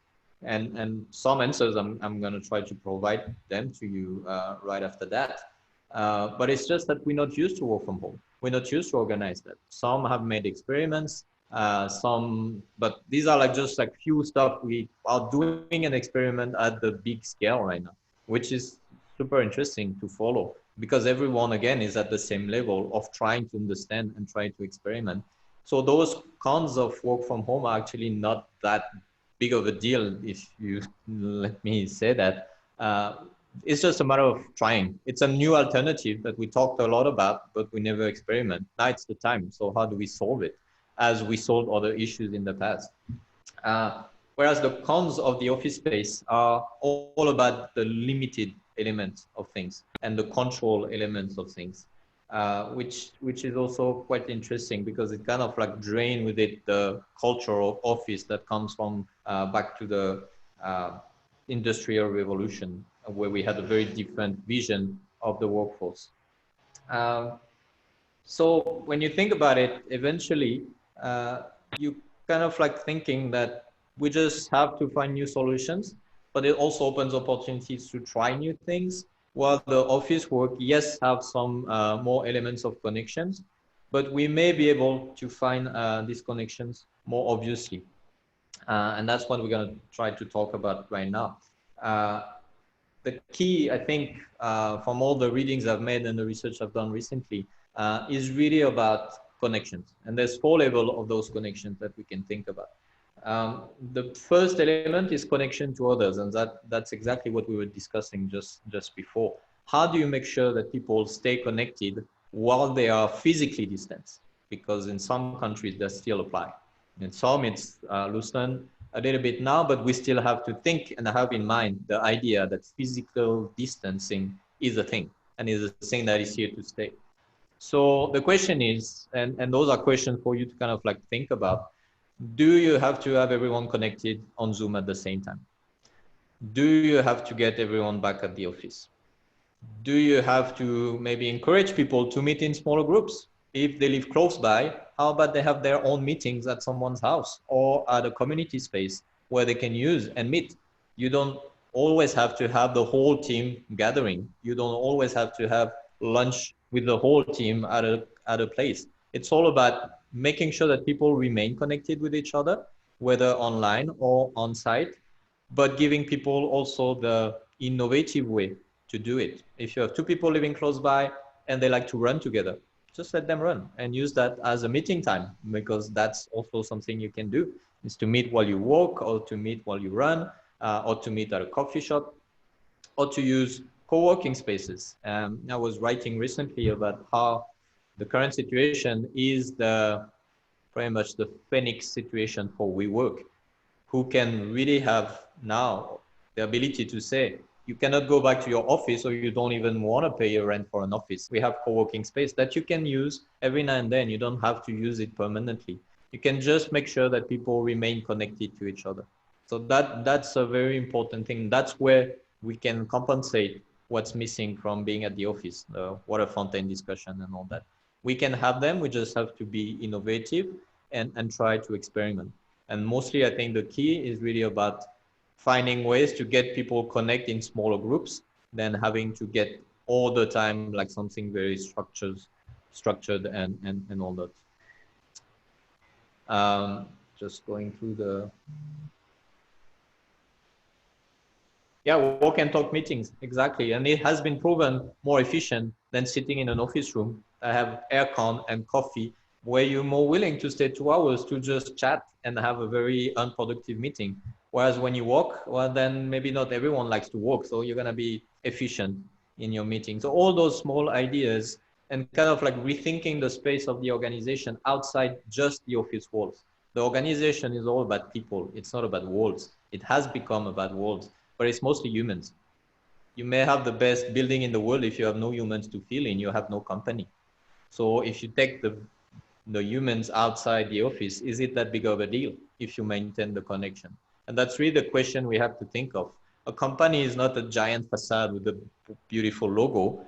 And some answers I'm going to try to provide them to you right after that. But it's just that we're not used to work from home. We're not used to organize that. Some have made experiments, but these are like just like few stuff. We are doing an experiment at the big scale right now, which is super interesting to follow because everyone again is at the same level of trying to understand and trying to experiment. So those cons of work from home are actually not that big of a deal, if you let me say that. It's just a matter of trying. It's a new alternative that we talked a lot about, but we never experiment. Now it's the time. So how do we solve it as we solved other issues in the past? Whereas the cons of the office space are all about the limited elements of things and the control elements of things, which is also quite interesting because it kind of like drain with it the cultural office that comes from back to the industrial revolution, where we had a very different vision of the workforce. So when you think about it, eventually you kind of like thinking that we just have to find new solutions, but it also opens opportunities to try new things. While the office work, yes, have some more elements of connections, but we may be able to find these connections more obviously. And that's what we're going to try to talk about right now. The key, I think, from all the readings I've made and the research I've done recently, is really about connections. And there's 4 levels of those connections that we can think about. The first element is connection to others, and that's exactly what we were discussing just before. How do you make sure that people stay connected while they are physically distanced? Because in some countries that still apply. In some it's loosened a little bit now, but we still have to think and have in mind the idea that physical distancing is a thing and is a thing that is here to stay. So the question is, and those are questions for you to kind of like think about, do you have to have everyone connected on Zoom at the same time? Do you have to get everyone back at the office? Do you have to maybe encourage people to meet in smaller groups? If they live close by, how about they have their own meetings at someone's house or at a community space where they can use and meet? You don't always have to have the whole team gathering. You don't always have to have lunch with the whole team at a place. It's all about making sure that people remain connected with each other, whether online or on site, but giving people also the innovative way to do it. If you have two people living close by and they like to run together, just let them run and use that as a meeting time, because that's also something you can do, is to meet while you walk, or to meet while you run, or to meet at a coffee shop, or to use co-working spaces. I was writing recently about how the current situation is pretty much the Phoenix situation for WeWork, who can really have now the ability to say, you cannot go back to your office, or you don't even want to pay a rent for an office. We have co-working space that you can use every now and then. You don't have to use it permanently. You can just make sure that people remain connected to each other. So that's a very important thing. That's where we can compensate what's missing from being at the office, the water fountain discussion and all that. We can have them, we just have to be innovative and try to experiment. And mostly, I think the key is really about finding ways to get people connect in smaller groups than having to get all the time like something very structured and all that. Just going through the, yeah, walk and talk meetings, exactly. And it has been proven more efficient than sitting in an office room that have aircon and coffee, where you're more willing to stay 2 hours to just chat and have a very unproductive meeting. Whereas when you walk, well, then maybe not everyone likes to walk, so you're gonna be efficient in your meeting. So all those small ideas and kind of like rethinking the space of the organization outside just the office walls. The organization is all about people. It's not about walls. It has become about walls, but it's mostly humans. You may have the best building in the world. If you have no humans to fill in, you have no company. So if you take the humans outside the office, is it that big of a deal if you maintain the connection? And that's really the question we have to think of. A company is not a giant facade with a beautiful logo,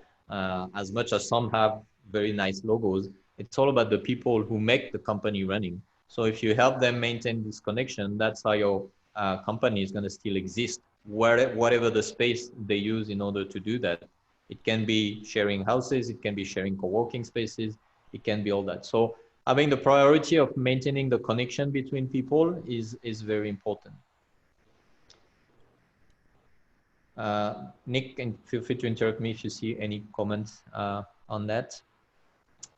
as much as some have very nice logos. It's all about the people who make the company running. So if you help them maintain this connection, that's how your company is going to still exist, whatever the space they use in order to do that. It can be sharing houses, it can be sharing co-working spaces, it can be all that. So having the priority of maintaining the connection between people is very important. Nick, and feel free to interrupt me if you see any comments on that.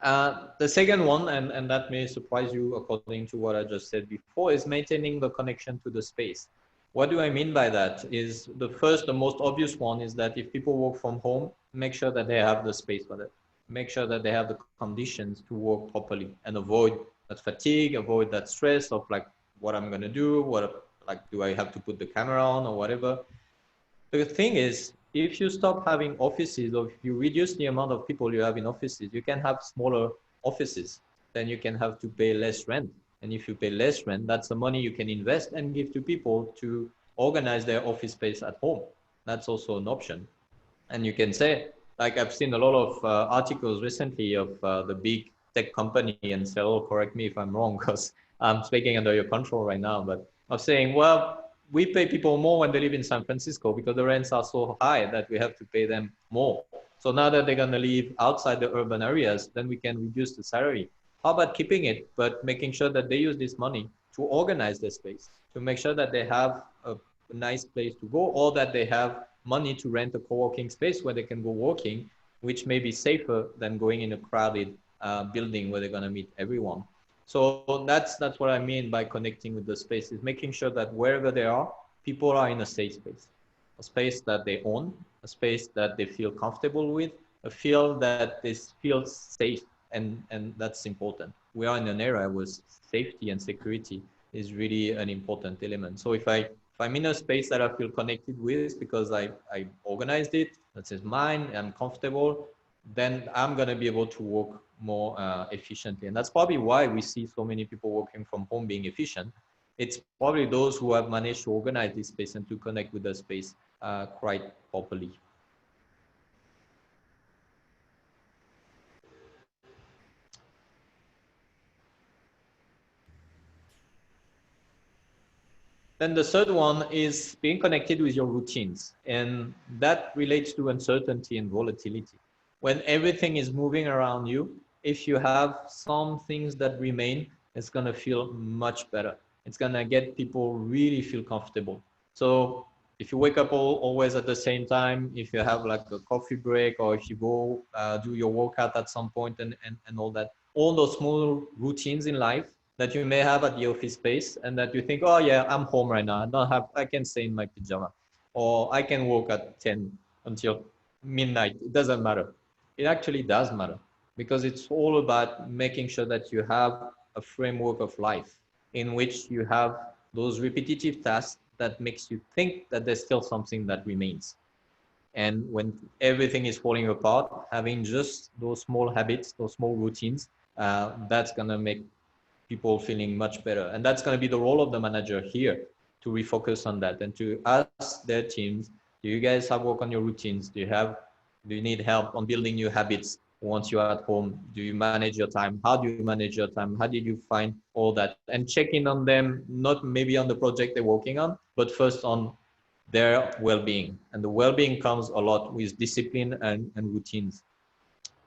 The second one, and that may surprise you according to what I just said before, is maintaining the connection to the space. What do I mean by that? Is the most obvious one is that if people work from home, make sure that they have the space for that. Make sure that they have the conditions to work properly and avoid that fatigue, avoid that stress of like, what I'm gonna do, do I have to put the camera on or whatever. The thing is, if you stop having offices, or if you reduce the amount of people you have in offices, you can have smaller offices. Then you can have to pay less rent. And if you pay less rent, that's the money you can invest and give to people to organize their office space at home. That's also an option. And you can say, like I've seen a lot of articles recently of the big tech company, and Cyril, correct me if I'm wrong, because I'm speaking under your control right now, but of saying, well, we pay people more when they live in San Francisco because the rents are so high that we have to pay them more. So now that they're going to live outside the urban areas, then we can reduce the salary. How about keeping it, but making sure that they use this money to organize their space, to make sure that they have a nice place to go, or that they have money to rent a co-working space where they can go working, which may be safer than going in a crowded building where they're going to meet everyone. So that's what I mean by connecting with the space, is making sure that wherever they are, people are in a safe space, a space that they own, a space that they feel comfortable with, a feel that they feel safe, and that's important. We are in an era where safety and security is really an important element. So if I'm in a space that I feel connected with because I organized it, that is mine, I'm comfortable, then I'm going to be able to work more efficiently. And that's probably why we see so many people working from home being efficient. It's probably those who have managed to organize this space and to connect with the space quite properly. Then the third one is being connected with your routines. And that relates to uncertainty and volatility. when everything is moving around you, if you have some things that remain, it's going to feel much better. It's going to get people really feel comfortable. So if you wake up always at the same time, if you have like a coffee break, or if you go do your workout at some point and all that, all those small routines in life that you may have at the office space, and that you think, oh yeah, I'm home right now. I can stay in my pajama, or I can work at 10 until midnight. It doesn't matter. It actually does matter, because it's all about making sure that you have a framework of life in which you have those repetitive tasks that makes you think that there's still something that remains. And when everything is falling apart, having just those small habits, those small routines, that's going to make people feeling much better. And that's going to be the role of the manager here, to refocus on that and to ask their teams, do you guys have work on your routines? Do you need help on building new habits once you're at home? Do you manage your time? How do you manage your time? How did you find all that? And check in on them, not maybe on the project they're working on, but first on their well-being. And the well-being comes a lot with discipline and routines.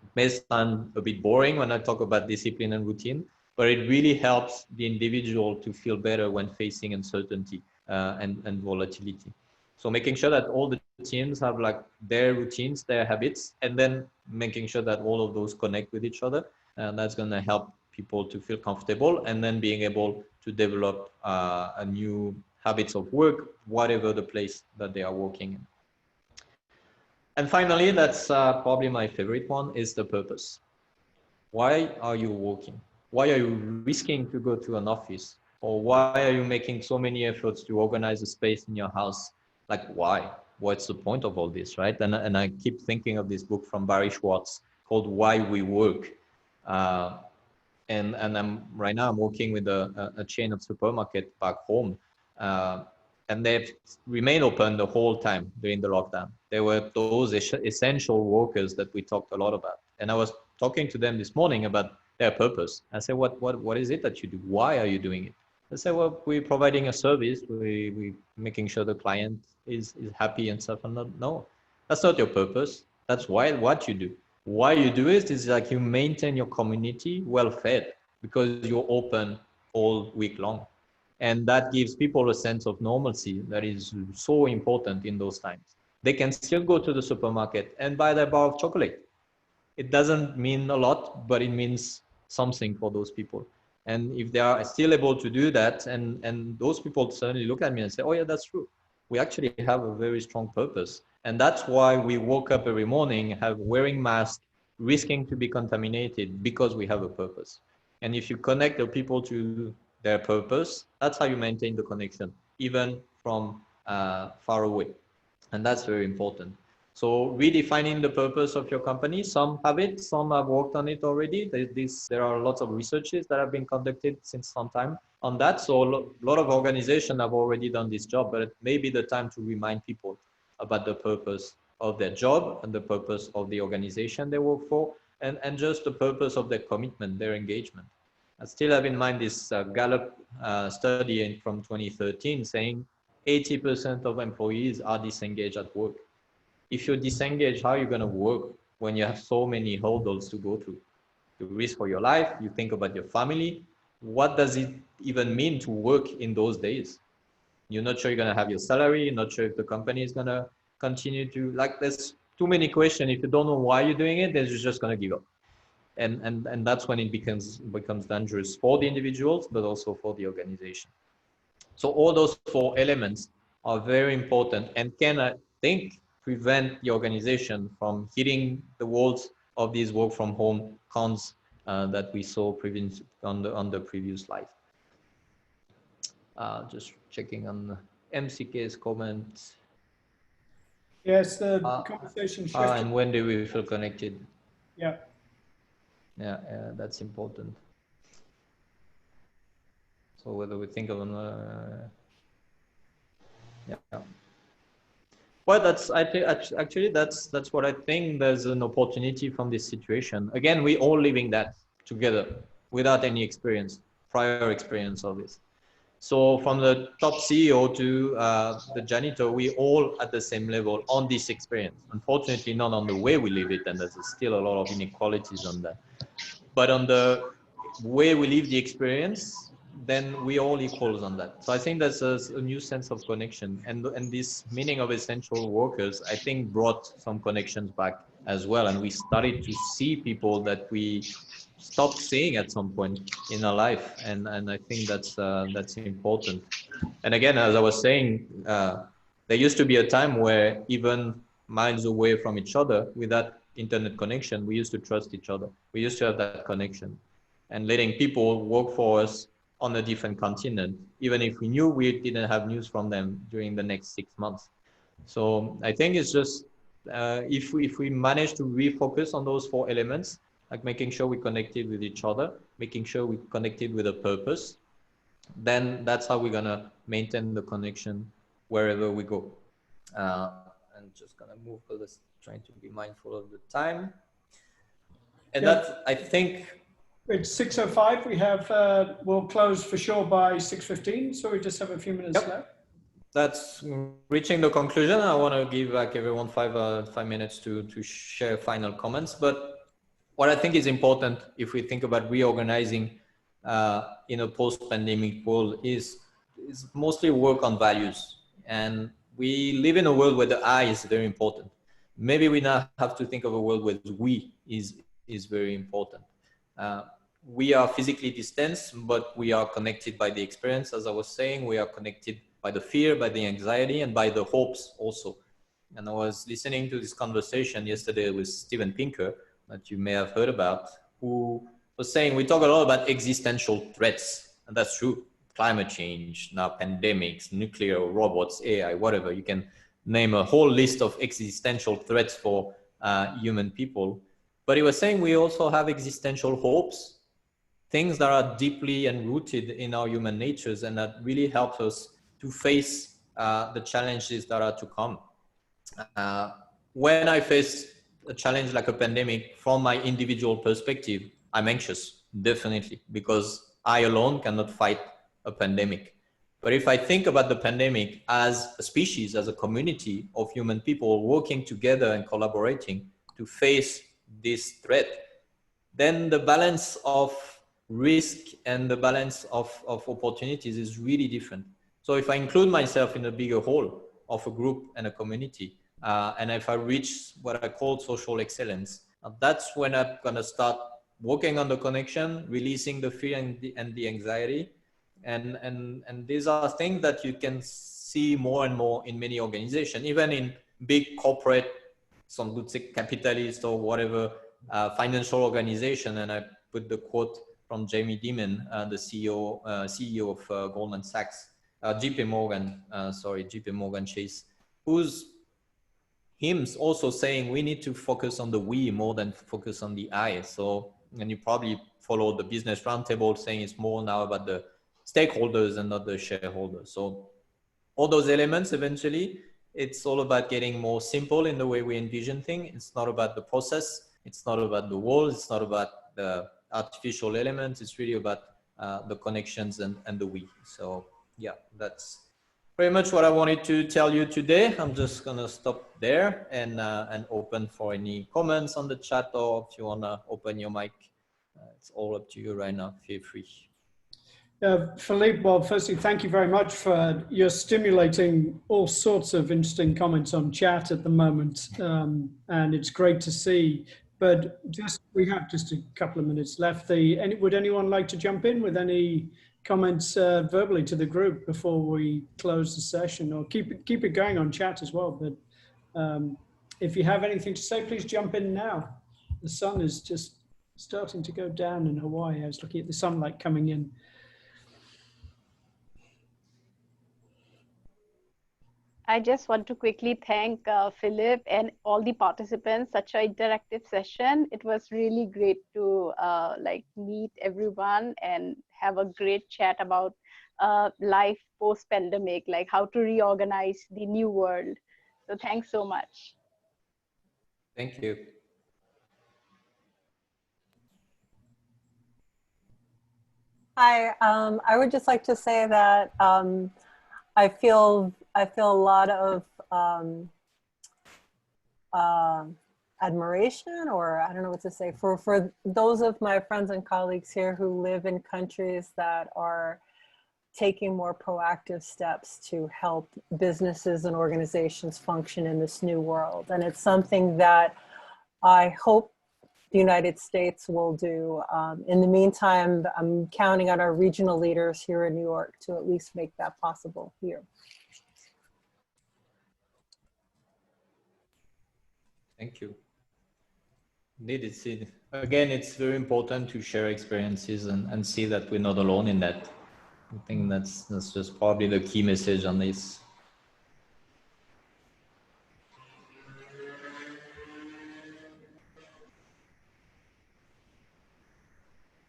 It may sound a bit boring when I talk about discipline and routine, but it really helps the individual to feel better when facing uncertainty and volatility. So making sure that all the teams have like their routines, their habits, and then making sure that all of those connect with each other. And that's going to help people to feel comfortable, and then being able to develop a new habits of work, whatever the place that they are working in. And finally, that's probably my favorite one, is the purpose. Why are you working? Why are you risking to go to an office? Or why are you making so many efforts to organize a space in your house? Like, why? What's the point of all this, right? And I keep thinking of this book from Barry Schwartz called Why We Work. And right now I'm working with a chain of supermarket back home. And they've remained open the whole time during the lockdown. There were those essential workers that we talked a lot about. And I was talking to them this morning about their purpose. I said, what is it that you do? Why are you doing it? They say, well, we're providing a service. We're making sure the client is happy and stuff. And no, that's not your purpose. That's what you do. Why you do it is like you maintain your community well fed, because you're open all week long. And that gives people a sense of normalcy that is so important in those times. They can still go to the supermarket and buy their bar of chocolate. It doesn't mean a lot, but it means something for those people. And if they are still able to do that, and those people suddenly look at me and say, oh yeah, that's true. We actually have a very strong purpose. And that's why we woke up every morning, wearing masks, risking to be contaminated, because we have a purpose. And if you connect the people to their purpose, that's how you maintain the connection, even from far away. And that's very important. So redefining the purpose of your company, some have it, some have worked on it already. There are lots of researches that have been conducted since some time on that. So a lot of organizations have already done this job, but it may be the time to remind people about the purpose of their job and the purpose of the organization they work for, and just the purpose of their commitment, their engagement. I still have in mind this Gallup study from 2013 saying 80% of employees are disengaged at work. If you're disengaged, how are you going to work when you have so many hurdles to go through? You risk for your life, you think about your family. What does it even mean to work in those days? You're not sure you're going to have your salary, you're not sure if the company is going to continue to, like, there's too many questions. If you don't know why you're doing it, then you're just going to give up. And that's when it becomes dangerous for the individuals, but also for the organization. So all those 4 elements are very important and can, I think, prevent the organization from hitting the walls of these work from home cons that we saw on the previous slide. Just checking on MCK's comment. Yes, the conversation shifted. And when do we feel connected? Yeah. Yeah, that's important. So whether we think of yeah. Well, that's what I think. There's an opportunity from this situation. Again, we all living that together without any prior experience of this. So from the top CEO to the janitor, we all at the same level on this experience. Unfortunately, not on the way we live it, and there's still a lot of inequalities on that. But on the way we live the experience, then we all equals on that. So I think that's a new sense of connection. And this meaning of essential workers, I think, brought some connections back as well. And we started to see people that we stopped seeing at some point in our life. And I think that's important. And again, as I was saying, there used to be a time where even miles away from each other, with that internet connection, we used to trust each other. We used to have that connection, and letting people work for us on a different continent, even if we knew we didn't have news from them during the next 6 months. So I think it's just, if we manage to refocus on those 4 elements, like making sure we connected with each other, making sure we connected with a purpose, then that's how we're gonna maintain the connection wherever we go. I'm just gonna move because trying to be mindful of the time. And Yeah. that, I think, It's 6:05. We have, we'll close for sure by 6:15. So we just have a few minutes left. that's reaching the conclusion. I want to give back everyone 5 minutes to share final comments. But what I think is important, if we think about reorganizing in a post-pandemic world, is mostly work on values. And we live in a world where the I is very important. Maybe we now have to think of a world where we is very important. We are physically distanced, but we are connected by the experience. As I was saying, we are connected by the fear, by the anxiety, and by the hopes also. And I was listening to this conversation yesterday with Steven Pinker, that you may have heard about, who was saying, we talk a lot about existential threats, and that's true. Climate change, now pandemics, nuclear, robots, AI, whatever. You can name a whole list of existential threats for human people. But he was saying we also have existential hopes, things that are deeply and rooted in our human natures, and that really help us to face the challenges that are to come. When I face a challenge like a pandemic, from my individual perspective, I'm anxious, definitely, because I alone cannot fight a pandemic. But if I think about the pandemic as a species, as a community of human people working together and collaborating to face this threat, then the balance of risk and the balance of opportunities is really different. So if I include myself in a bigger whole of a group and a community, and if I reach what I call social excellence, that's when I'm gonna start working on the connection, releasing the fear and the anxiety. And these are things that you can see more and more in many organizations, even in big corporate, some would say capitalist or whatever, financial organization. And I put the quote from Jamie Dimon, the CEO of Goldman Sachs, JP Morgan Chase, who's also saying we need to focus on the we more than focus on the I. So, and you probably followed the Business Roundtable saying it's more now about the stakeholders and not the shareholders. So all those elements, eventually, it's all about getting more simple in the way we envision things. It's not about the process. It's not about the walls. It's not about the artificial elements. It's really about the connections and the we. So yeah, that's pretty much what I wanted to tell you today. I'm just gonna stop there and open for any comments on the chat, or if you wanna open your mic, it's all up to you right now. Feel free. Philippe, well, firstly, thank you very much for your stimulating all sorts of interesting comments on chat at the moment. And it's great to see, but we have just a couple of minutes left. Would anyone like to jump in with any comments verbally to the group before we close the session, or keep it going on chat as well? But if you have anything to say, please jump in now. The sun is just starting to go down in Hawaii. I was looking at the sunlight coming in. I just want to quickly thank Philip and all the participants. Such an interactive session. It was really great to meet everyone and have a great chat about life post-pandemic, like how to reorganize the new world. So thanks so much. Thank you. Hi, I would just like to say that I feel a lot of admiration, or I don't know what to say, for those of my friends and colleagues here who live in countries that are taking more proactive steps to help businesses and organizations function in this new world. And it's something that I hope the United States will do. In the meantime, I'm counting on our regional leaders here in New York to at least make that possible here. Thank you. Indeed, again, it's very important to share experiences and see that we're not alone in that. I think that's just probably the key message on this.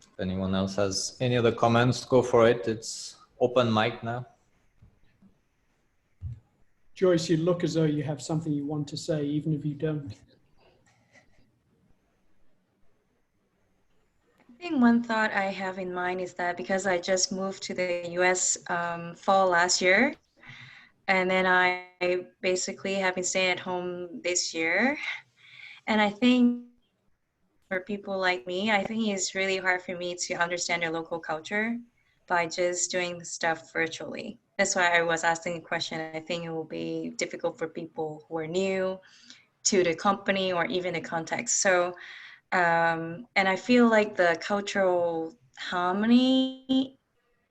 If anyone else has any other comments, go for it. It's open mic now. Joyce, you look as though you have something you want to say, even if you don't. I think one thought I have in mind is that because I just moved to the US fall last year, and then I basically have been staying at home this year. And I think for people like me, I think it's really hard for me to understand their local culture by just doing stuff virtually. That's why I was asking a question. I think it will be difficult for people who are new to the company or even the context. So, and I feel like the cultural harmony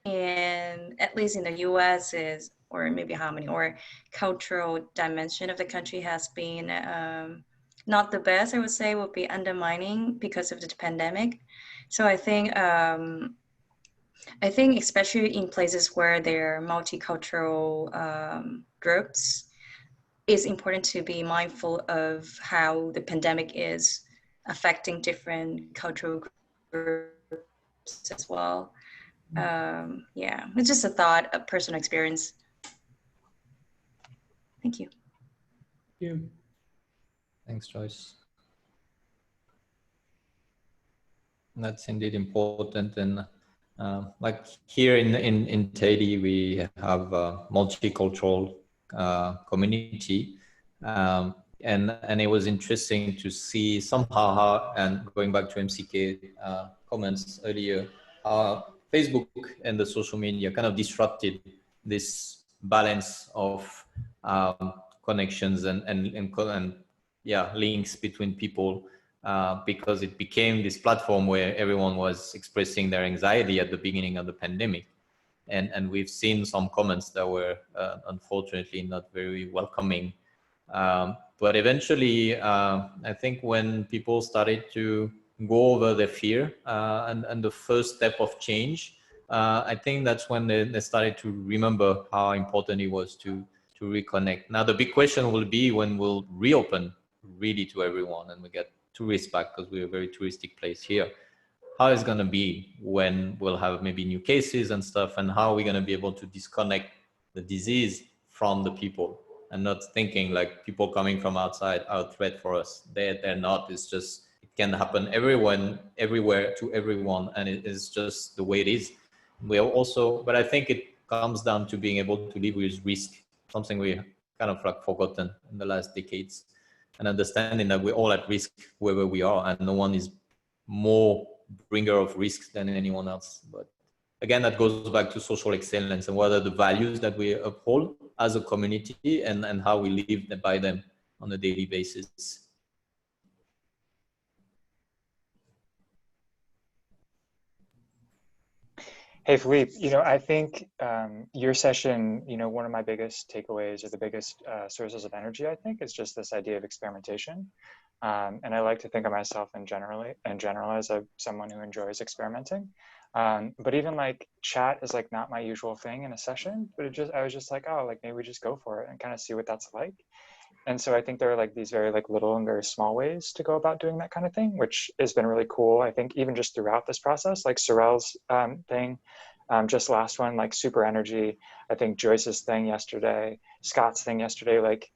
in, at least in the US is, or maybe harmony or cultural dimension of the country has been not the best, I would say, would be undermining because of the pandemic. So I think especially in places where there are multicultural groups, it's important to be mindful of how the pandemic is affecting different cultural groups as well. Yeah, it's just a thought, a personal experience. Thank you. Thank you. Thanks, Joyce. That's indeed important. And like here in Tahiti, we have a multicultural community. And it was interesting to see somehow how, and going back to MCK comments earlier, Facebook and the social media kind of disrupted this balance of connections and yeah, links between people, because it became this platform where everyone was expressing their anxiety at the beginning of the pandemic. And we've seen some comments that were unfortunately not very welcoming. But eventually, I think when people started to go over their fear and the first step of change, I think that's when they started to remember how important it was to reconnect. Now, the big question will be when we'll reopen really to everyone and we get tourists back, because we're a very touristic place here. How is going to be when we'll have maybe new cases and stuff, and how are we going to be able to disconnect the disease from the people and not thinking like people coming from outside are a threat for us. They're not. It's just, it can happen everywhere to everyone, and it is just the way it is. We are also, but I think it comes down to being able to live with risk, something we kind of like forgotten in the last decades, and understanding that we're all at risk wherever we are, and no one is more bringer of risks than anyone else. But again, that goes back to social excellence and what are the values that we uphold as a community, and how we live by them on a daily basis. Hey, Philippe, I think your session, one of my biggest takeaways or the biggest sources of energy, I think, is just this idea of experimentation. And I like to think of myself in general as someone who enjoys experimenting. But even like chat is like not my usual thing in a session, but I was just like, oh, like maybe we just go for it and kind of see what that's like. And so I think there are like these very like little and very small ways to go about doing that kind of thing, which has been really cool. I think even just throughout this process, like Sorel's thing, just last one, like super energy. I think Joyce's thing yesterday, Scott's thing yesterday, like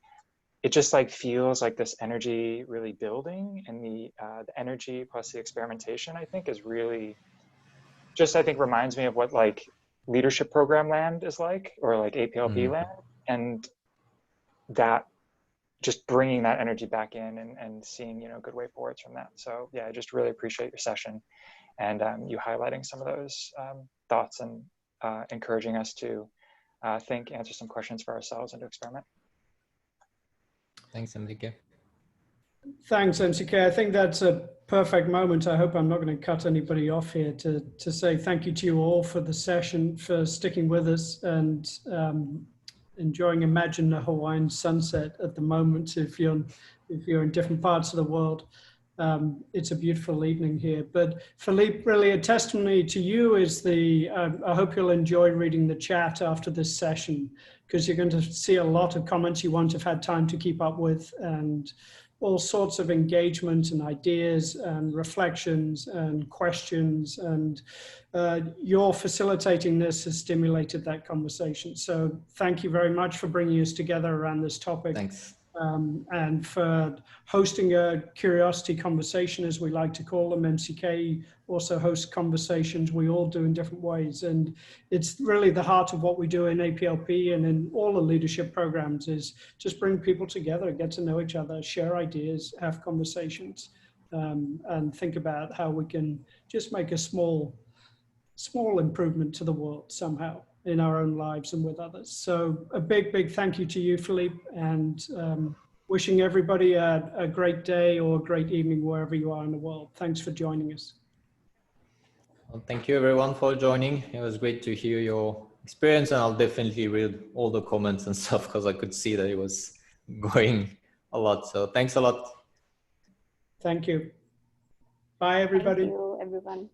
it just like feels like this energy really building, and the energy plus the experimentation, I think, is really just I think reminds me of what like leadership program land is like, or like APLB land, and that just bringing that energy back in and seeing, you know, good way forwards from that. So yeah, I just really appreciate your session and you highlighting some of those thoughts and encouraging us to think, answer some questions for ourselves and to experiment. Thanks, Enrique. Thanks, MCK. I think that's a perfect moment. I hope I'm not going to cut anybody off here to say thank you to you all for the session, for sticking with us and enjoying Imagine the Hawaiian sunset at the moment. If you're in different parts of the world, it's a beautiful evening here. But Philippe, really a testimony to you is I hope you'll enjoy reading the chat after this session, because you're going to see a lot of comments you won't have had time to keep up with, and all sorts of engagement and ideas and reflections and questions, and your facilitating this has stimulated that conversation. So thank you very much for bringing us together around this topic. Thanks. And for hosting a curiosity conversation, as we like to call them. MCK also hosts conversations, we all do in different ways. And it's really the heart of what we do in APLP and in all the leadership programs, is just bring people together, get to know each other, share ideas, have conversations, and think about how we can just make a small improvement to the world somehow in our own lives and with others. So a big, big thank you to you, Philippe, and wishing everybody a great day or a great evening wherever you are in the world. Thanks for joining us. Well, thank you everyone for joining. It was great to hear your experience, and I'll definitely read all the comments and stuff because I could see that it was going a lot. So thanks a lot. Thank you. Bye, everybody. Thank you, everyone.